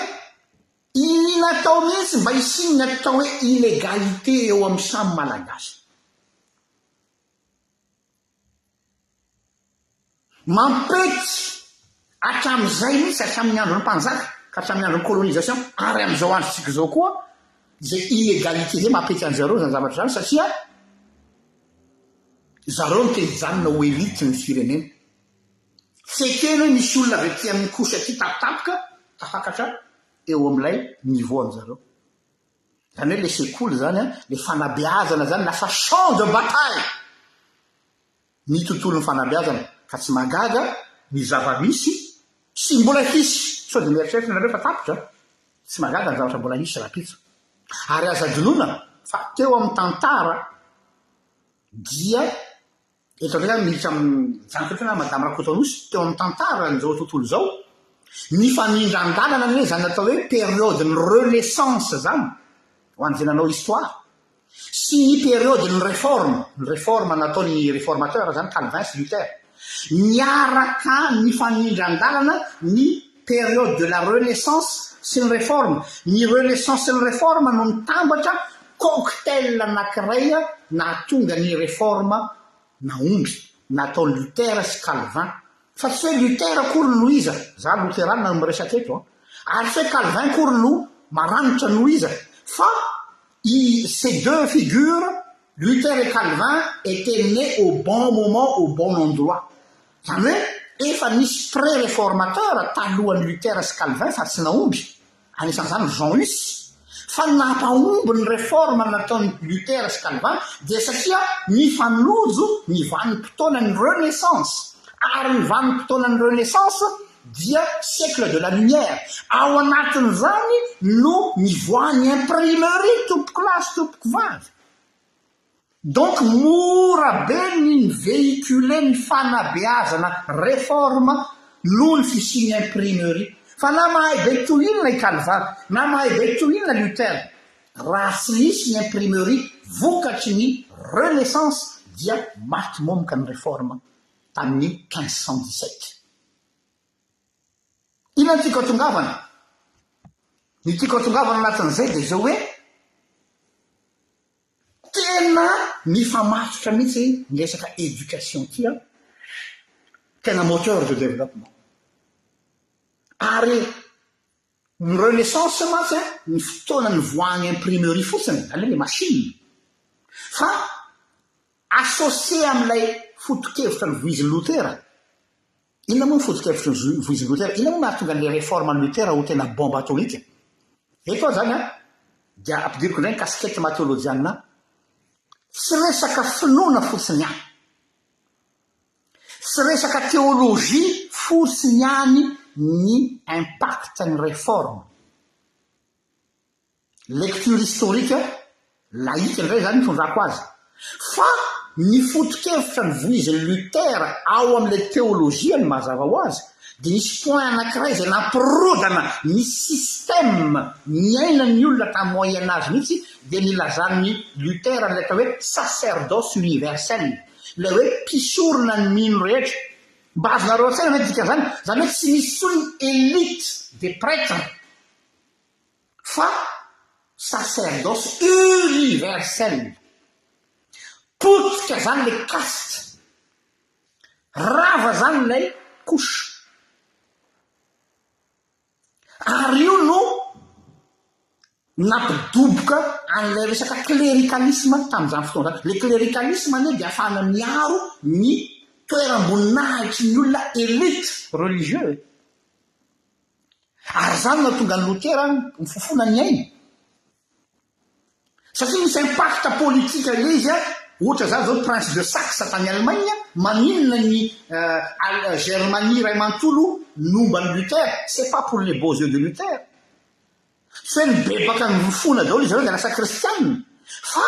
inatao mihitsy mba isinina atao hoe illégalité eo amin'ny samy malagasy. Mampety hatramin'izay mihitsy hatramin'ny andron'ny mpanjaka ka hatramin'ny andron'ny colonisation ary amin'izao androntsika zao koa zay illégalité zay mampety an'zareo zany zavatra zany satria zareo no teny janona ho élite ny firenena. Fekeny hoe misy olona avy aty amin'ny kosy aty tapitapoka tafakatra eo amin'ilay niveau an'zareo. zany hoe le sekoly zany a le fanabeazana zany lafa champ de bataille ny tontolon'ny fanabeazana ka tsy magaga ny zava-misy sy mbola hisy sao de mieritreritra nareo fa tapitra tsy magaga ny zavatra mbola hisy rapitso ary aza-dinoana fa teo amin'ny tantara dia eto ndraiky militra am'janoketona madame Rakotonosy teo amin'ny tantara n'izao tontolo zao ny fanindran-dalana ny hoe zany atao hoe période ny renaissance zany ho an'zenanao histoire sy ny période ny réforme nataony réformateur zany Calvin sy Luther niaraka ny fanindran-dalana ny période de la renaissance sy ny réforme ny renaissance sy ny réforme no nitambatra cocktail anankiray nahatonga ny réforme naomby nataony Luther sy Calvin fa tsy hoe Luther akory no iza za lutheranina no miresaka eto ary tsy hoe Calvin akory no maranitra no iza fa ces deux figures Luther et Calvin étaient nés au bon moment au bon endroit zany hoe efa nisy pré-réformateur talohan'ny Luther sy Calvin fa tsy naomby anisan'izany Jean Hus fa nampaomby ny réforme nataony Luther sy Calvin dia satria ny fanolojo ny vanim-potoana ny renaissance ary ny vanim-potoana ny renaissance dia siècle de la lumière ao anatin'izany no nivoany imprimerie tompoko lahy sy tompoko vavy donc mora be ny véhicule ny fanabeazana réforme noho ny fisiany imprimerie fa na mahay be tohinona i Calvin na mahay be tohinona Luther raha tsy nisy ny imprimerie vokatry ny renaissance dia maty momoka ny réforme tamin'ny 1517 ina ny tiako atongavana ny tiako atongavana anatin'izay dia zao hoe tena mifamatotra mihitsy ny resaka éducation tia tena moteur de développement ary ny renaissance matsy ny fotoana ny voany imprimerie fotsiny zany hoe le machine fa associé amin'ilay fotokevitra ny voizin'ny Luther inona moa ny fotokevitra ny voizin'ny Luther inona moa nahatonga an'ilay réforme ny Luther ho tena bombe atomique eto zany dia ampidiriko indray ny casquette mathéologiana tsy resaka finoana fotsiny any tsy resaka théologie fotsiny any ny impact ny réforme lecture historique laïque ndray zany mitondrako azy fa ny fotokevitra ny voizin'ny Luther ao amin'ilay théologie ny mazava ho azy dia nisy point anankiray zay nampirodana ny système niainany olona tamin'ny moyen âge mihitsy dia nilazan'ny Luther n'ilay atao hoe sacerdoce universel ilay hoe mpisorona ny mino rehetra mba azonareo an-tsaina hoe dika zany zany hoe tsy misy sony élite des prêtres fa sacerdoce universel potika zany le caste rava zany lay couche ary io no nampidoboka an'ilay resaka cléricalisme tamin'izany fotoana zany le cléricalisme anie dia ahafahana miaro ny toeram-boninahitry ny olona élite religieux ary zany no tonga ny Luther mifofona ny ainy satria misy impact politique ile izy ohatra zany zao prince de Saxe tany Allemagne maninona ny Germanie ray manontolo nomba ny Luther c'est pas pour les beaux yeux de Luther tsy hoe nibebaka ny mifofona daholo izy zareo dia lasa kristianina fa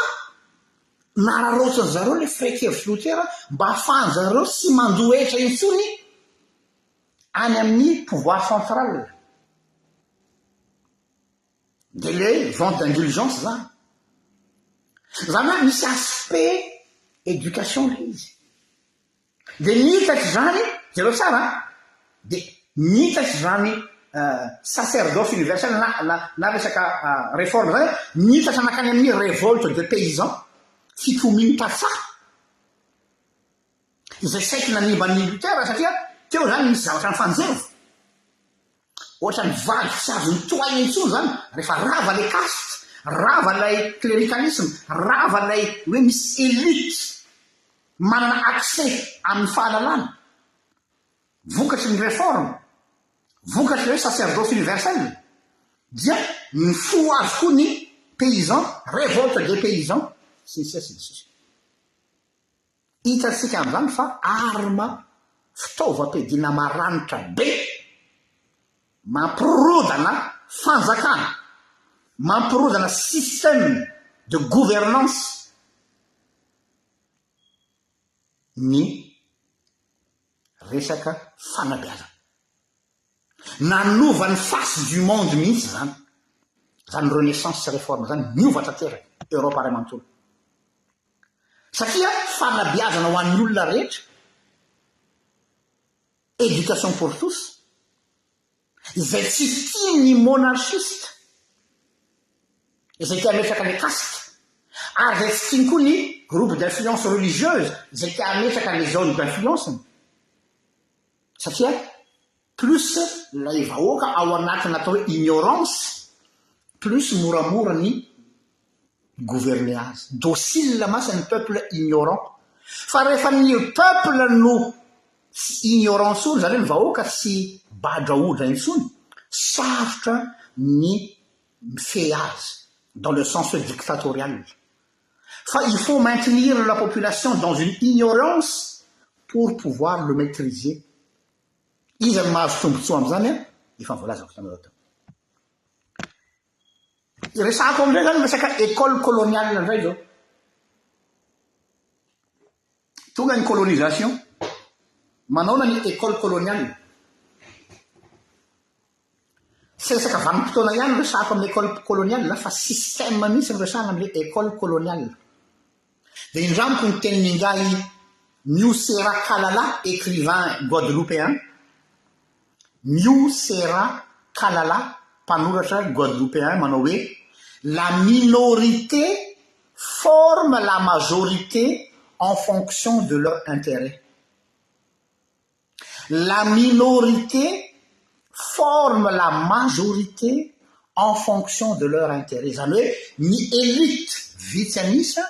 nararotsany zareo le firaikevitry Luther mba ahafahany zareo sy mandohetra intsony any amin'ny pouvoir central de le vente d'indulgence zany zany hoe misy aspect éducation le izy dia nihitatry zany zareo tsara dia nihitatry zany sacerdoce universel na resaka réforme zany nihitatry anakany amin'ny révolte de paysans fitomiany tatsà izay saiki nanimban'ny Luther satria teo zany misy zavatra ny fanjeva ohatra ny valy tsy azo nitoaina intsony zany rehefa rava le caste rava lay cléricalisme rava lay hoe misy élite manana accès amin'ny fahalalana vokatry ny réforme vokatry hoe sacerdoce universel dia ny fo azy koa ny paysans, révolte des paysans, sisy sisy. Hitantsika amin'izany fa arma fitaovam-piadiana maranitra be mampirodana fanjakana, mampirodana système de gouvernance ny resaka fanabeazana. Nanova ny face du monde mihitsy zany, zany renaissance sy réforme zany niova tanteraka Europe ray manontolo. Satria fanabeazana ho an'ny olona rehetra, éducation pour tous, izay tsy tia ny monarchiste, izay tia ametraka ny caste, ary zay tsy tiany koa ny groupe d'influence religieuse, izay tia ametraka ny zone d'influence. Satria plus lay vahoaka ao anatin'ny atao hoe ignorance, plus moramora ny gouverner azy. Docile masa ny peuple ignorant. Fa rehefa ny peuple no ignorant solo, zany hoe ny vahoaka sy badraodra intsony, sarotra ny mifehy azy dans le sens dictatorial. Fa il faut maintenir la population dans une ignorance pour pouvoir le maîtriser. Izy amin'ny mahazo tombotsoa am'izany efa voalazako tamin'izao tao. Resako am'izay zany resaka école coloniale indray zao. Tonga ny colonisation, manao ny école coloniale. Tsy resaka vanim-potoana ihany resako amin'ny école coloniale fa système mihitsy resana amin'le école coloniale. Dia indramiko ny teny ningahy Miu Sera Kalala, écrivain guadeloupéen. Miu Sera Kalala, panoratra guadeloupéen, manao hoe la minorité forme la majorité en fonction de leur intérêt. La minorité forme la majorité en fonction de leur intérêt. Zany hoe ny élite vitsy anisa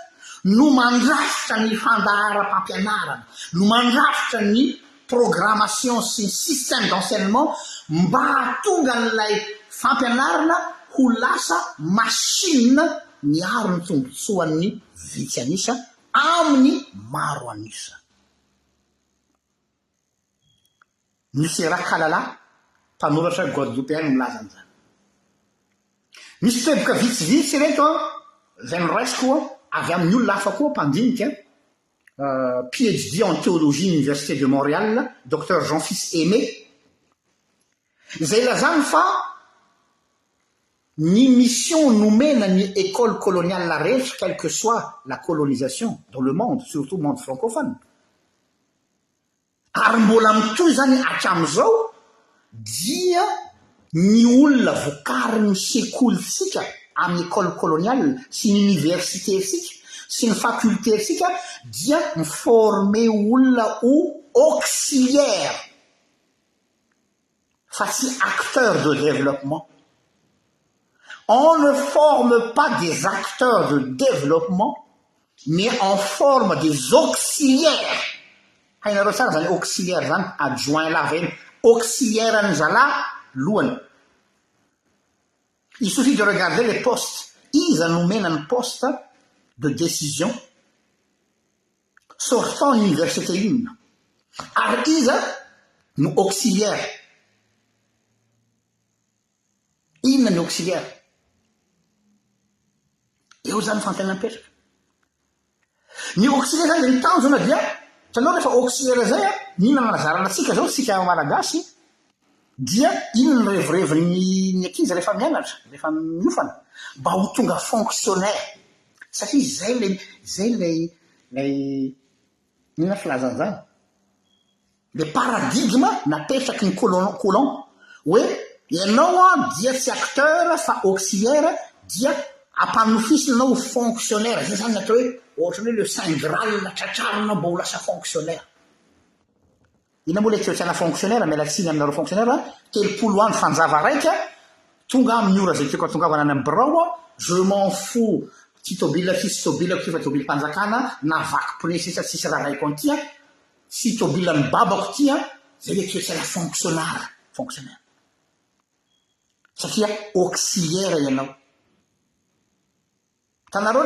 no mandrafitra ny fandaharam-pampianarana, no mandrafitra ny programmation sy ny système d'enseignement mba hatonga n'ilay fampianarana ho lasa machine miaro ny tombotsoan'ny vitsy anisa amin'ny maro anisa. Misy raha Kalala, mpanoratra guadeloupéen milaza an'izany. Misy teboka vitsivitsy reto zay noraisiko avy amin'ny olona hafa koa mpandinika, PhD en théologie Université de Montréal, Dr Jean-Fils Aimé, izay lazany fa ny mission nomena ny école coloniale la rehetra, quelle que soit la colonisation dans le monde, surtout le monde francophone. Ary mbola mitoy zany hatramin'izao dia ny olona vokarin'ny sekolitsika amin'ny école coloniale sy ny université sika sy ny faculté sika dia miforme olona ho auxiliaire fa sy acteur de développement. On ne forme pas des acteurs de développement, mais on forme des auxiliaires. Hainareo tsara zany auxiliaire zany, adjoint la reny, auxiliaire ny zala lohany. Il suffit de regarder les postes. Iza nomena ny poste de décision sortant université inona. Ary iza no auxiliaire. Inona ny auxiliaire? Eo zany fampianam-petraka. Ny auxiliaire zany ny tanjona dia tanao rehefa auxiliaire zay inona manazarana antsika zao sika malagasy dia inona ny revireviny ny ankizy rehefa mianatra, rehefa miofana mba ho tonga fonctionnaire. Satria zay lay inona filazana zany? Le paradigme napetraky ny colon hoe ianao dia tsy acteur fa auxiliaire, dia ampanofisinao fonctionnaire. Zay zany natao hoe ohatra hoe le saint graal tratrarina mba ho lasa fonctionnaire. Ina moa le toetrana fonctionnaire, mialatsiny aminareo fonctionnaire, telopolo andro fanjava raika tonga amin'ny ora zay tiako atongavana any amin'ny birao, je m'en fous ty tobila ty sy tobila ty fa tobila mpanjakana na vaky prinsesa tsisy raha raiko antia sy tobila ny babako tia, zay le toetrana fonctionnaire. Satria auxiliaire ianao. tanareo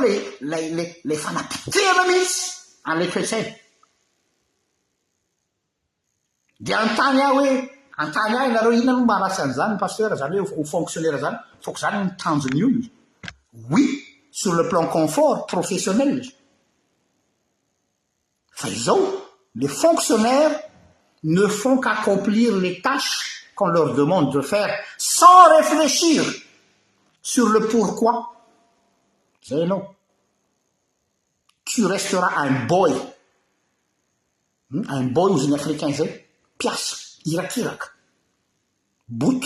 le fanapitena mihitsy an'le toetsaina de antany aho hoe antany ahy nareo inona no maharatsy an'izany pasteur zany hoe ho fonctionnaire zany foko zany ny tanjony olona oui sur le plan confort professionnel fa izao les fonctionnaires ne font qu'accomplir les tâches qu'on leur demande de faire sans réfléchir sur le pourquoi. C'est non. Tu resteras un boy. Un boy aux Africains, c'est pièce, Irak. Bout.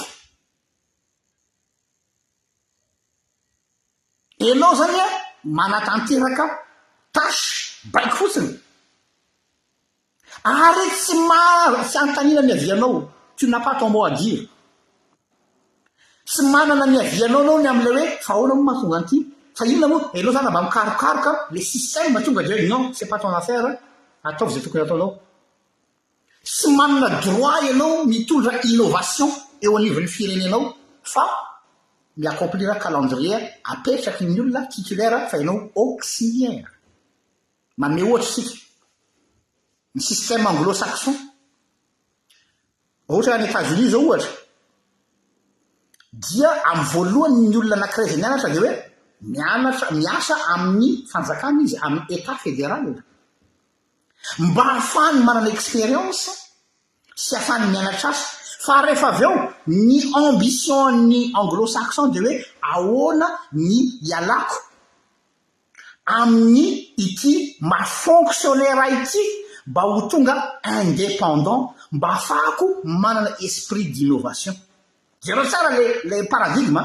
Et nos amis, manatantiraka, tâche, baik fotsiny. Arrête si antanina ny avianao, tu n'as pas ton mot à dire. Tsy manana ny avianao anao ny am'le hoe fa ahoana mo mahatonga an'ity fa inona moa anao zany mba mikarokaroka le système tonga de non c'est pas ton affaire ataovy zay tokony ataonao tsy manana droit ianao mitondra innovation eo anivon'ny firenenao fa miaccomplir calendrier apetraky ny olona titulaire fa ianao auxiliaire manome ohatry sika ny système anglo-saxon ohatra any États-Unis zao ohatra dia amin'ny voalohany ny olona anankiray zay mianatra de hoe miasa amin'ny fanjakana izy amin'ny état fédéral mba ahafahany manana expérience sy ahafahany mianatra azy fa rehefa avy eo ny ambition ny anglo-saxon de hoe ahoana ny ialako amin'ny ity mafonctionnaire ity mba ho tonga indépendant mba ahafahako manana esprit d'innovation. Zero tsara le paradigme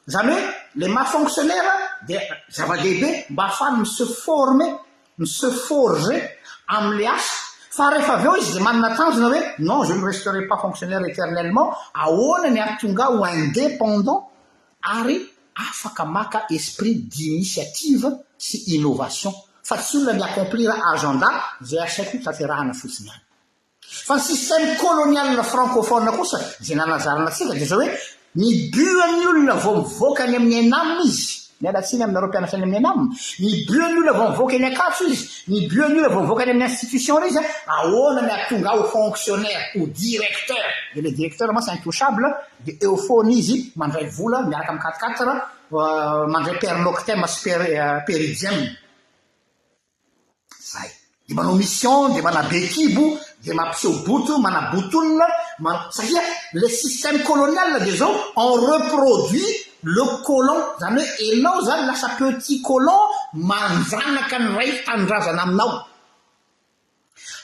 zany hoe le mafonctionnaire de zava-dehibe mba ahafahany se forger am'le asa fa rehefa avy eo izy de manana tanjona hoe non je ne resterai pas fonctionnaire éternellement ahoana ny ahatonga ho indépendant ary afaka maka esprit d'initiative sy innovation fa tsy olona miaccomplir agenda zay asaiko taterahana fotsiny any fa ny système colonial francophone kosa zay nanazarana atsika de zao hoe mibuan'ny olona vao mivoaka any amin'ny enamina izy mialatsiny aminareo mpianatra any amin'ny enamina mibuan'ny olona vao mivoaka any akatso izy mibuan'ny olona vao mivoaka any amin'ny institution re izy ahoana ny atonga ho fonctionnaire ou directeur de le directeur ma c'est intouchable de eo foana izy mandray vola miaraka amin'ny 4 mandray pernoctem sy péridiem zay de manao mission de manabekibo de mampiseho-boto manabotolona satria le système colonial de zao on reproduit le colon zany hoe enao zany lasa petit colon manjanaka ny ray tanindrazana aminao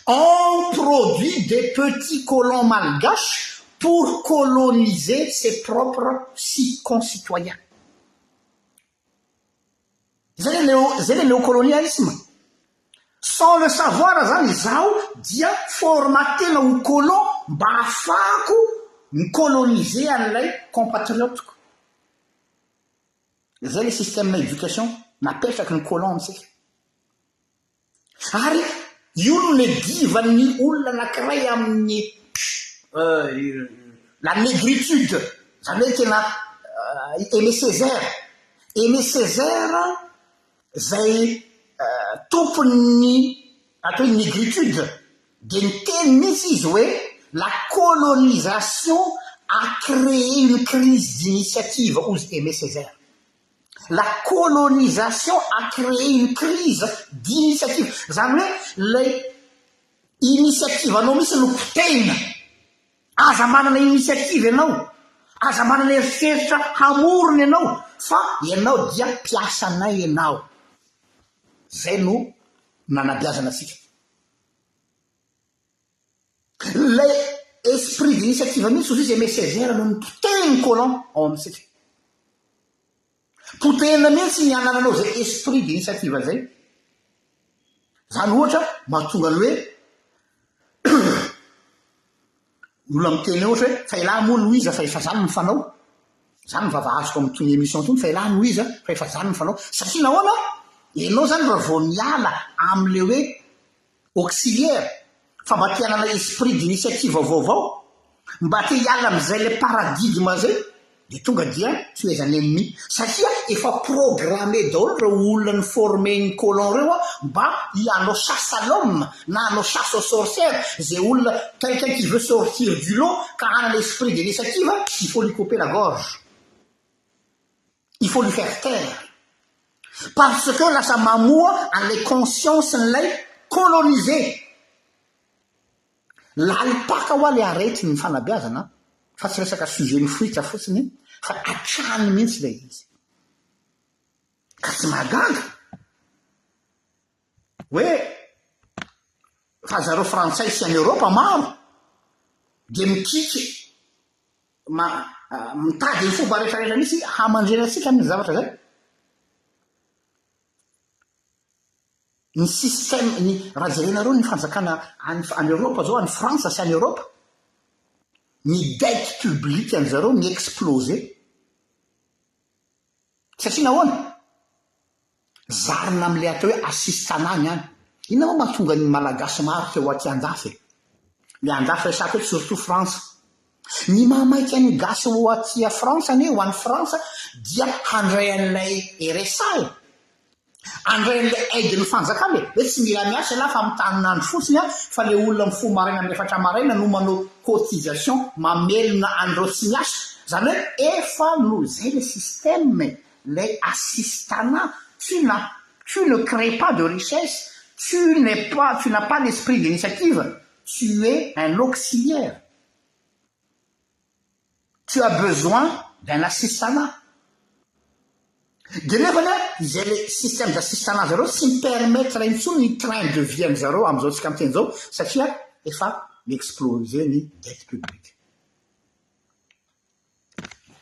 on produit des petits colons malgaches pour coloniser ses propres concitoyens zay le néocolonialisme. Sans le savoir zany zao dia formatena ho colon mba ahafahako micoloniser an'ilay compatriotico zay le système d'éducation napetraky ny colon amitsika ary io no le divan'ny olona anankiray amin'ny la négritude zany hoe tena Aimé Césaire zay tompony atao hoe négritude de niteny mihitsy izy hoe la colonisation a créé une crise d'initiative ozy Aimé Césaire. La colonisation a créé une crise d'initiative zany hoe le initiative anao misy no potehina aza manana initiative ianao aza manana eritreritra hamorony ianao fa ianao dia mpiasanay ianao zay no nanabiazana atsika le esprit d'initiative mihitsy ozy izy Aimé Césaire no nipotehiny colon ao amitsika potehina mihitsy ny anananao zay esprit d'initiative zay zany ohatra mahatonga ny hoe olona miteny ohatra hoe fa ilà moa Louise fa efa zany mifanao zany mivavahazoko amin'ny tony émission tony fa ilà Louise fa efa zany mifanao satria nahoana ianao zany raha vao miala am'le hoe auxiliaire fa mba te hanana esprit d'initiative vaovao mba te hiala am'izay le paradigme zay dia tonga dia tsy hoe zany ennemi satria efa programme daholo reo olona ny formeny colon reo a mba hianao chasse à l'homme na hanao chasse aux sorcières zay olona quelqu'un qui veut sortir du lot ka hana l'esprit de l'initiative il faut lui couper la gorge, il faut lui faire taire parce que lasa mamoa an'lay conscience n'lay colonisé lalipaka ho a le arety ny fanabeazana fa tsy resaka sujet ny fruita fotsiny fa atrany mihitsy lay izy ka tsy mahagaga hoe fa zareo frantsay sy any Europa maro dia mikiky mitady ny fomba rehetrarehetra misy hamandrenatsika amin'ny zavatra zay. Ny système ny raha jerenareo ny fanjakana any Europa zao any Frantsa sy any Europa ny dette publique an'zareo ny explosé satria nahoana zarina am'le atao hoe assistanany any inona moa mahatonga ny malagasy maro teo aty andafy le andafy resaka hoe surtout France ny mamaiky any gasy ho aty a France ane ho any France dia handray an'lay RSA andray an'lay aide ny fanjakana hoe tsy mila miasa la fa mitanynandro fotsiny a fa le olona mifo maraina amin'ny efatra maraina no manao cotisation mamelona andreo tsy miasa zany hoe efa no zay le système lay assistana tu ne crées pas de richesse, tu n'as pas l'esprit d'initiative, tu es un auxiliaire. Tu as besoin d'un assistanat. De nefa zay le système d'assistanat zareo tsy mipermettre intsony ny train de vie zareo am'izao tsika miteny zao satria efa miexplose ny dette publique.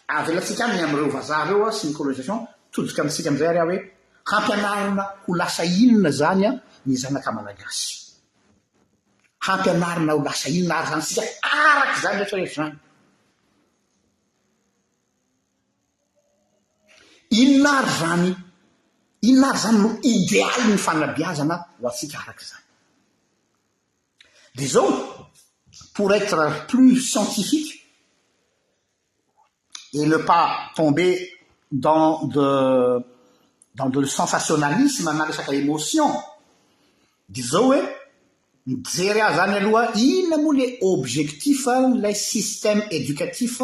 Avelatsika aminy am'ireo vazaha reo sy ny colonisation todika amitsika am'izay ary hoe hampianarina ho lasa inona zany a ny zanaka malagasy, hampianarina ho lasa inona ary zany sika araky zany rehetrarehetra zany. Inona ary zany no idéal ny fanabeazana ho atsika araky zany. Disons, pour être plus scientifique et ne pas tomber dans le sensationnalisme na resaka émotion, disons hoe mijery azy zany aloha inona moa le objectif lay système éducatif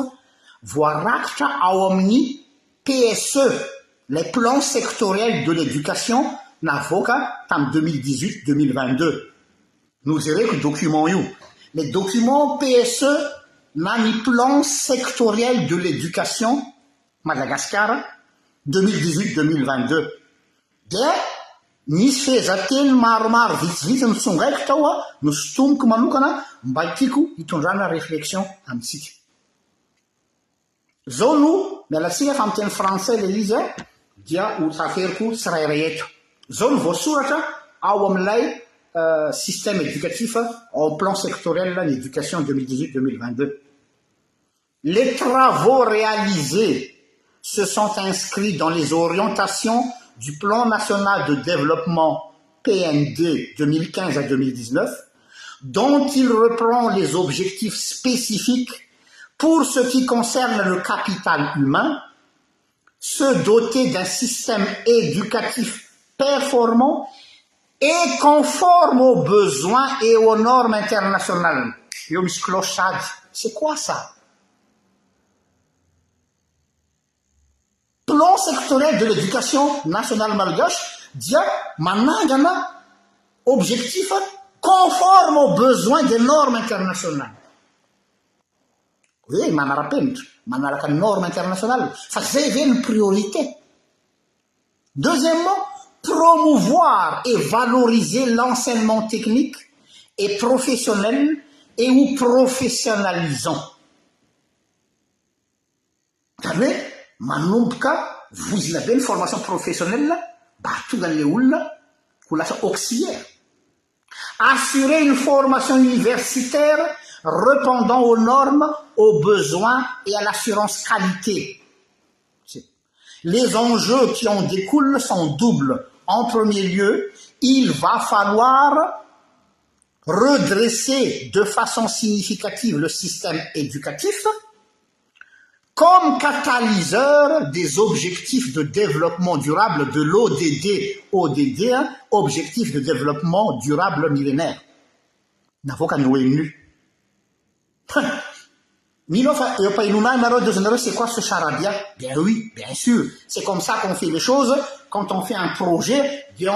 voarakitra ao amin'ny PSE, les plans sectoriels de l'éducation navoaka tam 2018-2022. Nous dirons que document io. Les documents PSE na ni plan sectoriel de l'éducation Madagascar 2018-2022. Dia nisy fehezanteny maromaro vitsivitsy nitsongaiko tao a no sotomoko manokana mba tiako hitondrana réflexion amitsika. Zao no mialatsika fa miteny français le izy dia ho taferiko tsirairay eto. Zao no voasoratra ao amin'ilay système éducatif en plan sectoriel l'éducation 2018-2022. Les travaux réalisés se sont inscrits dans les orientations du plan national de développement PND 2015 à 2019, dont il reprend les objectifs spécifiques pour ce qui concerne le capital humain, se doter d'un système éducatif performant et conforme aux besoins et aux normes internationales. Yo misy clochage. C'est quoi ça? Plan sectoriel de l'éducation nationale malgache dia manangana objectif conforme aux besoins des normes internationales. Oui, manarapenitra, manaraka normes internationales. Fa zay ve une priorité. Deuxièmement, promouvoir et valoriser l'enseignement technique et professionnel et ou professionnalisant. Zany manomboka vozina be ny formation professionnelle mba tonga le olona ho lasa auxiliaire. Assurer une formation universitaire répondant aux normes, aux besoins et à l'assurance qualité. Les enjeux qui en découlent sont doubles. En premier lieu, il va falloir redresser de façon significative le système éducatif, comme catalyseur des objectifs de développement durable de l'ODD, ODD, hein, objectifs de développement durable millénaire. N'avocat nous ONU. C'est quoi ce charabia? Bien oui, bien sûr. C'est comme ça qu'on fait les choses. Quand on fait un projet, bien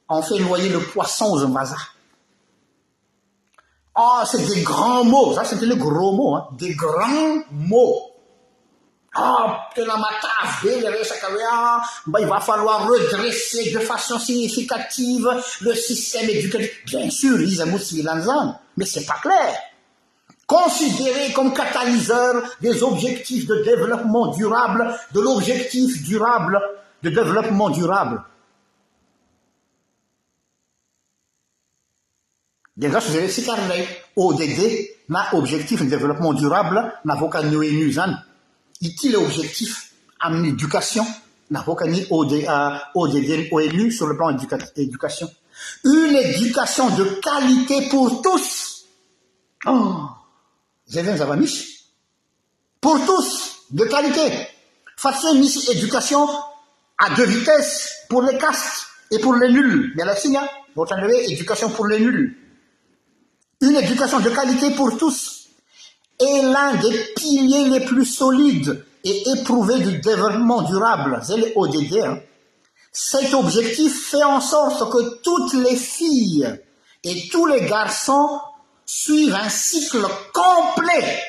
on fait noyer le poisson aux invasats. Oh, c'est des grands mots. Ça, c'était le gros mot. Hein. Des grands mots. Il va falloir redresser de façon significative le système éducatif. Bien sûr, mais c'est pas clair. Considéré comme catalyseur des objectifs de développement durable, de l'objectif durable de développement durable. Déjà, je vous ai dit ODD, objectif de développement durable, n'a pas ONU. Il est objectif en éducation, n'a pas ODD, ONU sur le plan éducation. Une éducation de qualité pour tous. Oh. Pour tous, de qualité. Faites une éducation à 2 vitesses pour les castes et pour les nuls. Bien la signe, vous entendez, éducation pour les nuls. Une éducation de qualité pour tous est l'un des piliers les plus solides et éprouvés du développement durable. C'est les ODD. Hein. Cet objectif fait en sorte que toutes les filles et tous les garçons suivent un cycle complet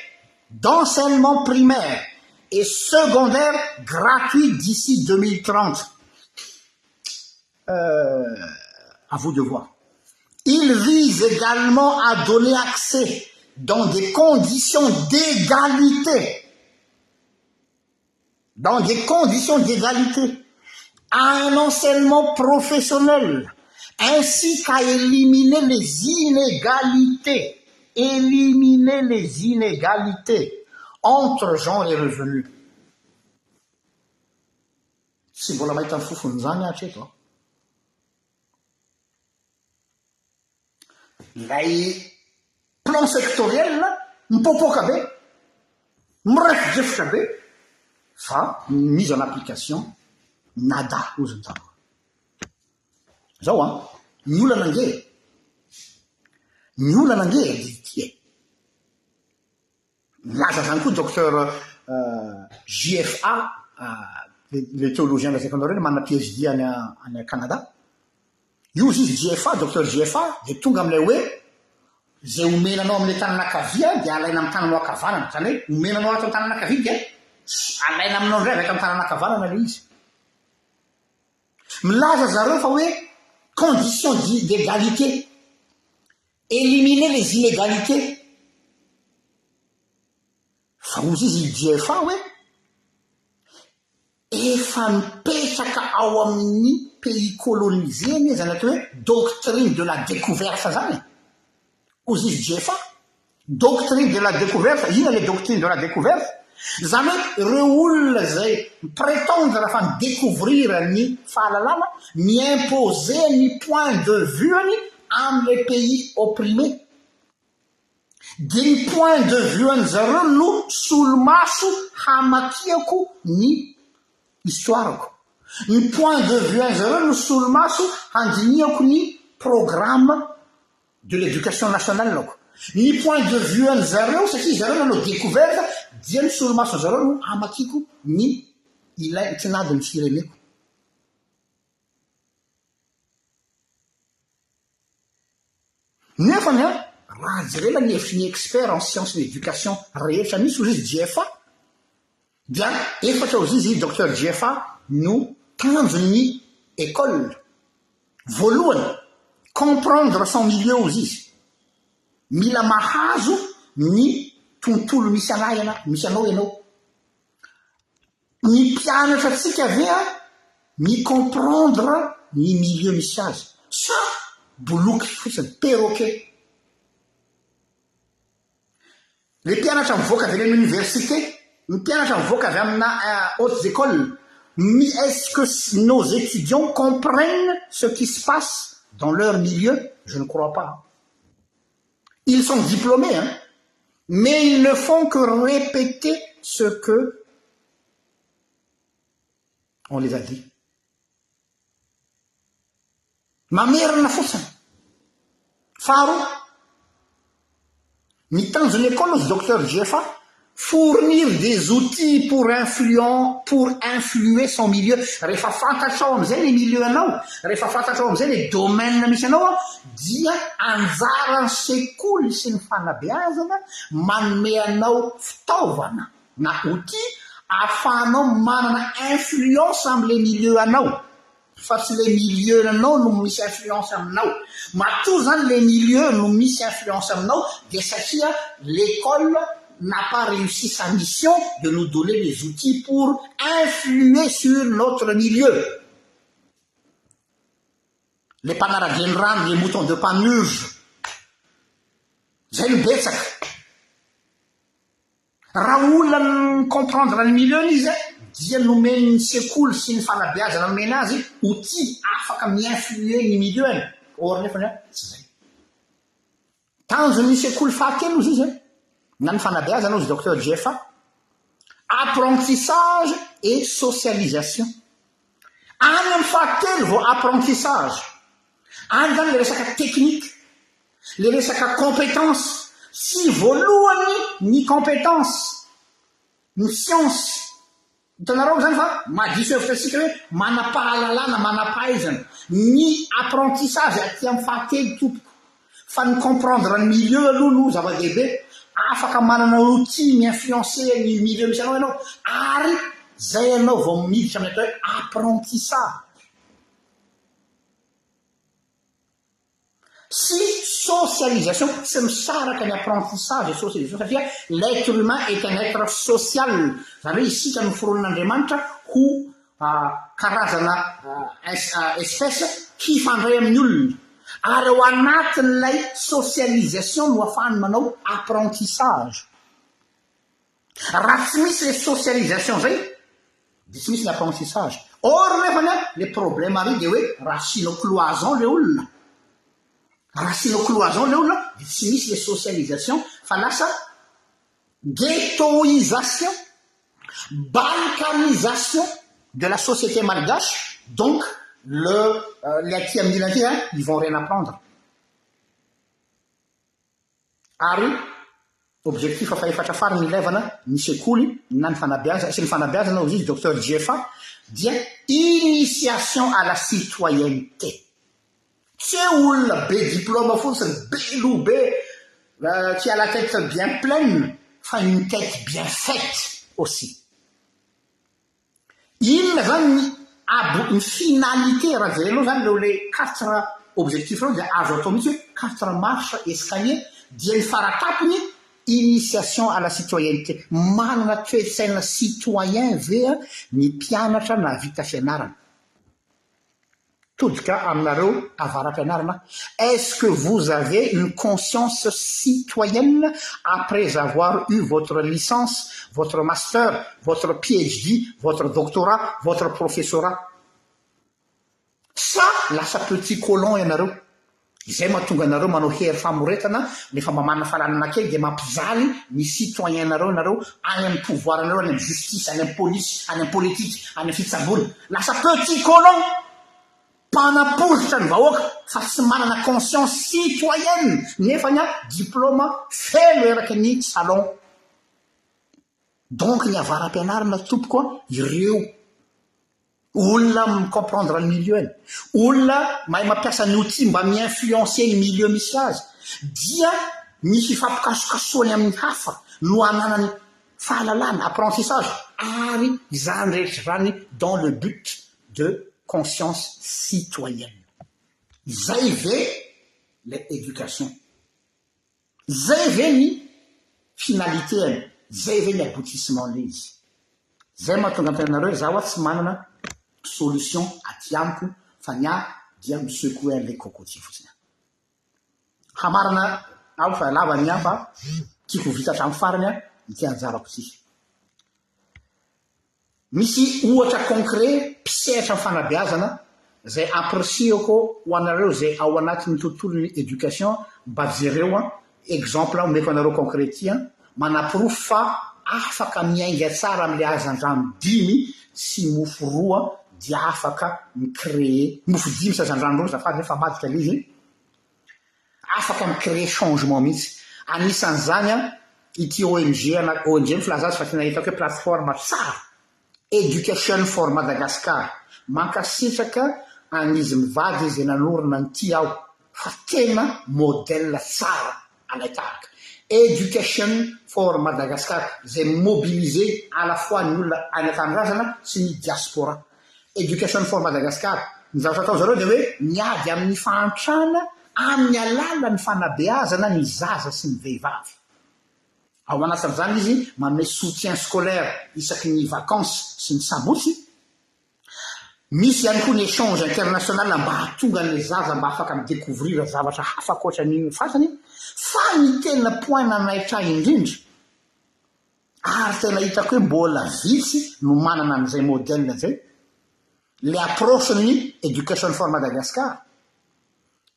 d'enseignement primaire et secondaire gratuit d'ici 2030. À vous de voir. Il vise également à donner accès dans des conditions d'égalité, à un enseignement professionnel, ainsi qu'à éliminer les inégalités entre genre et revenus. Si vous l'avez un fou, toi. Les plans sectoriels, ça, mise en application, nada aux États. Nous la langue, là, j'ai un coup, docteur JFA, le théologien de la secondaire, m'a PhD en Canada. Yusis JFA, docteur JFA, de Tungamlewe, j'ai oumé la nom de Tanakavia, de Alain Amtanwa Kavana, vous savez, oumé la nom de Tanakavia, Alain Amnon avec Amtanakavana, analyse. Là, j'ai conditions d'égalité, éliminer les inégalités. Vous dites JFA, oui. Et femme pechaka awamini pays colonisés, les doctrine de la découverte, ça vous dites JFA, doctrine de la découverte, il y a les doctrines de la découverte. Jamais reoule prétendre afin découvrir ni falalala, ni imposer ni point de vue ni en les pays opprimés. D'un point de vue en nous sulmasu hamakiaku ni histoire. Un point de vue en nous sulmasu handinioku ni programme de l'éducation nationale. Ni point de vue en zéro, c'est qui zéro dans nos découvertes, dien sulmasu zéro hamakiku ni il a été là de le Néanmoins, Razrela n'est fini expert en sciences de l'éducation réelle, ça nous sous JFA. Bien, et faut aussi docteur JFA, nous, quand une école, voulons comprendre son milieu aussi. Mila mahazu, ni tuntul misanoeno. Ni piano fatsi qu'avea, ni comprendre, ni milieu misiage. Ça, boulouk, c'est perroquet. Les pianos en vogue avec l'université, les pianos en vogue avec les hautes écoles. Mais est-ce que nos étudiants comprennent ce qui se passe dans leur milieu? Je ne crois pas. Ils sont diplômés, hein. mais ils ne font que répéter ce que on les a dit. Mamerina fotsiny. Faharoa, mitanjona école izy docteur Jefa, fournir des outils pour influer son milieu. Rehefa fantatrao am'izay le milieu anao, rehefa fantatrao am'izay le domaine misy anao dia anjaran'ny sekoly sy ny fanabeazana manome anao fitaovana na outil ahafahanao manana influence am'le milieu anao. Fa tsy le milieu anao no misy influence aminao. Matoa zany le milieu no misy influence aminao dia satria l'école n'a pas réussi sa mission de nous donner les outils pour influer sur notre milieu. Les panaradiany rano, les moutons de Panurge, zay no betsaka. Raha olona comprendre le milieu izy dia nomeny sekoly sy ny fanabeazana nomeny azy outil afaka miinfluer ny milieu-ny. Or nefa tsy zay. Tanjony sekoly fahatelo izy izy na ny fanabeazana izy docteur Jefa, apprentissage et socialisation. Any amin'ny fahatelo vao apprentissage. Any zany le resaka technique, le resaka compétence. Si voalohany ny compétence, ny science, hitanareo zany fa madiso hevitra tsika hoe manam-pahalalana, manam-pahaizana. Ny apprentissage aty amin'ny fahatelo tompoko. Fa ny comprendre ny milieu aloha no zava-dehibe, afaka manana outil mi-influencer ny milieu misy anao ianao, ary zay anao vao miditra amin'ny atao hoe apprentissage. Si socialisation, tsy misaraka ny apprentissage et socialisation satria l'être humain est un être social. Zany hoe isika noforon'Andriamanitra ho karazana espèce hifandray amin'ny olona. Ary ao anatin'ilay socialisation no ahafahany manao apprentissage. Raha tsy misy le socialisation zay, dia tsy misy ny apprentissage. Or nefany le problème ary dia hoe raha sino cloison le olona. Raha sino cloison le olona, dia tsy misy le socialisation, fa lasa ghettoisation, balkanisation de la société malgache. Donc, les acquis ambulantiers, ils vont rien apprendre. Ary, objectif afa efatra farany ilevana ny sekoly na ny fanabeazana sy ny fanabeazana ozy izy docteur Jefa dia initiation à la citoyenneté. Tsy olona be diplôme fotsiny, be lobe, qui a la tête bien pleine, fa une tête bien faite aussi. Inona zany ny finalité raha zainao zany leo le 4 objectifs reo dia azo atao mihitsy hoe 4 marche escalier dia ny faratapony initiation à la citoyenneté. Manana toe-tsaina citoyen vea ny mpianatra na vita fianarana. Todika aminareo avaram-pianarana, est-ce que vous avez une conscience citoyenne après avoir eu votre licence, votre master, votre PhD, votre doctorat, votre professorat? Ça, lasa petit colon ianareo. Izay mahatonga anareo manao hery famoretana, nefa mamana fahalalana kely dia mampijaly ny citoyen nareo any amin'ny pouvoir nareo, any amin'ny justice, any amin'ny police, any amin'ny politique, any amin'ny fitsaboana. Lasa petit colon, mpanaporitra ny vahoaka fa tsy manana conscience citoyenne, nefa nya diplôme felo eraky ny salon. Donc ny avaram-pianarana tompoko ireo olona micomprendre ny milieu eny, olona mahay mampiasa ny outil mba mi-influencer ny milieu misy azy, dia ny fifampikasokasoany amin'ny hafa no ananany fahalalana, apprentissage, ary izany rehetra zany dans le but de conscience citoyenne. Zay ve l'éducation, zay ve ny finalité eny, zay ve ny aboutissement le izy. Zay mahatonga ampianareo zaho tsy manana solution aty amiko fa nya dia misecouer an'ilay cocotier fotsiny. Hamarina aho fa lava ny fa tiako vita hatramin'ny farany ity anjarako ity. Misy ohatra concret mpisehatra amin'ny fanabeazana zay apprécieko ho anareo zay ao anatin'ny tontolon'ny éducation mba jereo exemple omeko anareo concret ty manapirofo fa afaka miainga tsara am'le hazandrano 5 sy mofo 2 dia afaka micréer mofo 5 sy hazandrano 2 zafady nefa madika le izy afaka micréer changement mihitsy. Anisan'izany a ity ONG filazazy fa tena hitako hoe plateforme tsara Education for Madagascar mankasitraka anizy mivady izy nanorina nyty aho fa tena modèle tsara anaitahaka Education for Madagascar zay mobiliser à la fois ny olona any an-tanindrazana sy ny diaspora. Education for Madagascar ny zavatra atao zareo de hoe miady amin'ny fahantrana amin'ny alalany fanabeazana ny zaza sy ny vehivavy. Ao anatin'izany izy manome soutien scolaire isaky ny vacances sy ny sabotsy. Misy ihany koa ny échange international mba hahatonga ny zaza mba afaka midécouvrir zavatra hafa koatra ny fasany. Fa ny tena point nanaitra indrindra ary tena hitako hoe mbola vitsy no manana an'izay modèle zay le approche ny Education for Madagascar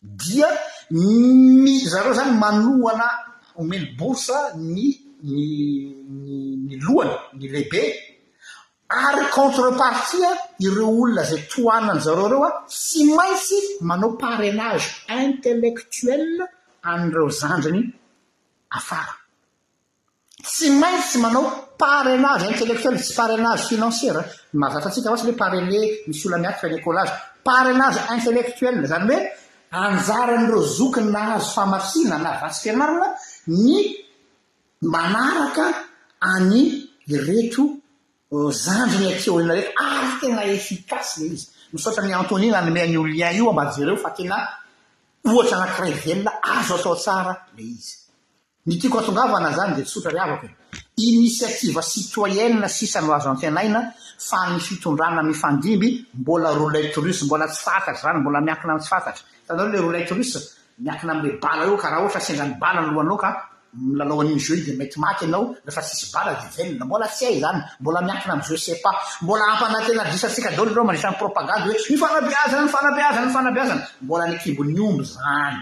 dia zareo zany manohana omeny borsa ny lohany ny lehibe ary contrepartie ireo olona zay toanany zareo reo a sy maintsy manao parrainage intellectuel an'ireo zandrany afara. Tsy maintsy manao parrainage intellectuel tsy parrainage financière mazatatsika ohatsy hoe parrainé misy olona miaty fa écolage parrainage intellectuel zany hoe anjaran'ireo zokiny nahazo famasiana na vasim-pianarana ny manaraka any ireto zandriny akeoina reto ary tena efficace le izy misaotra ny Antonina nomeny io lien io mba jereo fa tena ohatra anankiray velona azo atao tsara le izy. Ny tiako atongavana zany de tsotra riavako initiative citoyenne sisa no azo antenaina fa ny fitondrana mifandimby mbola roulette russe mbola tsy fantatra zany mbola miankina amin'ny tsy fantatra. Tanao le roulette russe miankina am'le bala io karaha ohatra sendran'ny bala ny lohanao ka milalao an'iny jeu de mety maty ianao rehefa tsisy bala de velona mbola tsy hay zany mbola miankina amin'ny jeu sais pas mbola ampanantena disatsika daholo reo mandritra ny propagande hoe ny fanabeazana mbola ny ekibon'ny omby zany.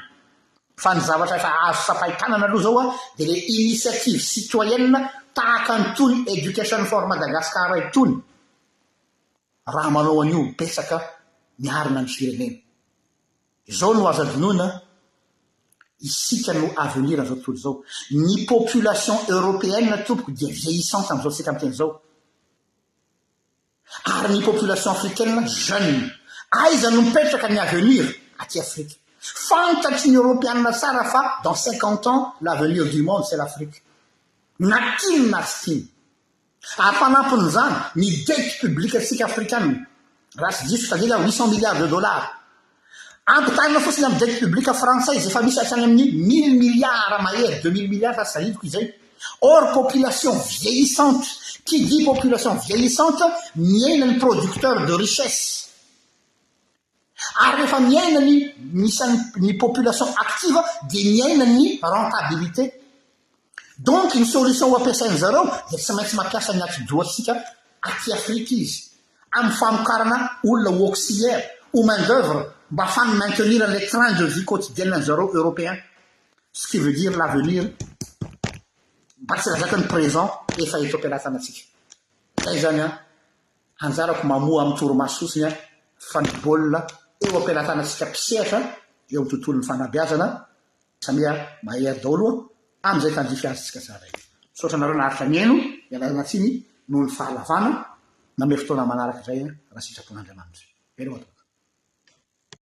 Fa ny zavatra efa azo sapaitanana aloha zao a de le initiative citoyenne tahaka ny tony Education for Madagascar itony raha manao an'io petsaka miarina ny firenena. Izao no azo adinoina isika no avenir an'izao tontolo zao. Ny population européenne tompoko dia vieillissante am'izao tsika am'teny zao ary ny population africaine jeune. Aiza no mipetraka ny avenir aty Afrique. Fantatry ny Européenne tsara fa dans 50 ans l'avenir du monde c'est l'Afrique. Natiny na tsy tiny. Ary fanampon'izany ny dette publique atsika africaine raha tsy diso tadila 800 milliards de dollars. Ampitanina fotsiny amin'ny dette publique française efa misy hatrany amin'ny 1000 milliards mahery 2000 milliards fa sahidiko izay. Or population vieillissante qui dit population vieillissante miaina ny producteur de richesse. Ary rehefa miaina ny population active dia miaina ny rentabilité. Donc ny solution ho ampiasainy zareo dia tsy maintsy mampiasa ny ati-dohatsika aty Afrique izy amin'ny famokarana olona ho auxiliaire ou main d'œuvre mba afahany maintenir les trains de vie quotidienne zareo européens. Ce qui veut dire l'avenir mba tsy razaka ny présent efa eto ampialatana atsika. Zay zany a anjarako mamoa amin'ny toromaso fotsiny a fa ny baolina eo ampialatana atsika mpisehatra eo amin'ny tontolon'ny fanabeazana samia mahery daholo am'izay tandrify azy tsika tsara io. Misaotra nareo naharitra miaino ialana tsiny noho ny fahalavana name fotoana manaraka zay raha sitrapon'Andriamanitra. Elo